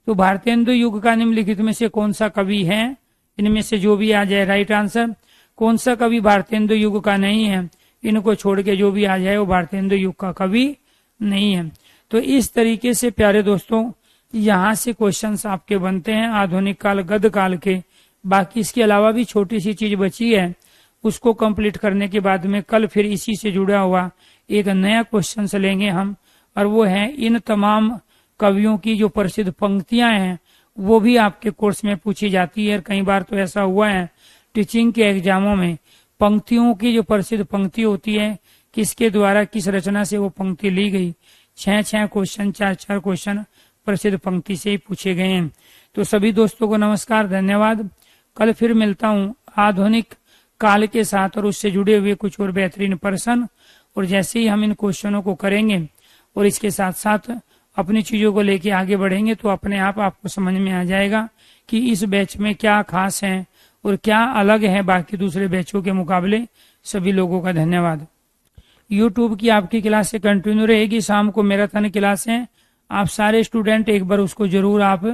तो भारतेंदु युग का निम्नलिखित में से कौन सा कवि है, इनमें से जो भी आ जाए राइट आंसर। कौन सा कवि भारतेंदु युग का नहीं है, इनको छोड़ के जो भी आ जाए वो भारतेंदु युग का कवि नहीं है। तो इस तरीके से प्यारे दोस्तों यहाँ से क्वेश्चंस आपके बनते हैं आधुनिक काल गद्य काल के। बाकी इसके अलावा भी छोटी सी चीज बची है, उसको कंप्लीट करने के बाद में कल फिर इसी से जुड़ा हुआ एक नया क्वेश्चन लेंगे हम, और वो है इन तमाम कवियों की जो प्रसिद्ध पंक्तियां हैं वो भी आपके कोर्स में पूछी जाती है। कई बार तो ऐसा हुआ है टीचिंग के एग्जामों में, पंक्तियों की जो प्रसिद्ध पंक्ति होती है किसके द्वारा किस रचना से वो पंक्ति ली गई, 6 क्वेश्चन 4 क्वेश्चन प्रसिद्ध पंक्ति से ही पूछे गए हैं। तो सभी दोस्तों को नमस्कार, धन्यवाद। कल फिर मिलता हूँ आधुनिक काल के साथ और उससे जुड़े हुए कुछ और बेहतरीन प्रश्न, और जैसे ही हम इन क्वेश्चनों को करेंगे और इसके साथ साथ अपनी चीजों को लेके आगे बढ़ेंगे तो अपने आप आपको समझ में आ जाएगा कि इस बैच में क्या खास है और क्या अलग है बाकी दूसरे बैचों के मुकाबले। सभी लोगों का धन्यवाद। यूट्यूब की आपकी क्लास से कंटिन्यू रहेगी, शाम को मैराथन क्लास है, आप सारे स्टूडेंट एक बार उसको जरूर आप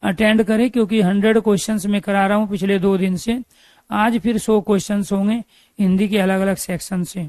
अटेंड करें, क्योंकि 100 क्वेश्चंस मैं करा रहा हूँ पिछले 2 दिन से। आज फिर 100 क्वेश्चंस होंगे हिंदी के अलग अलग सेक्शन से।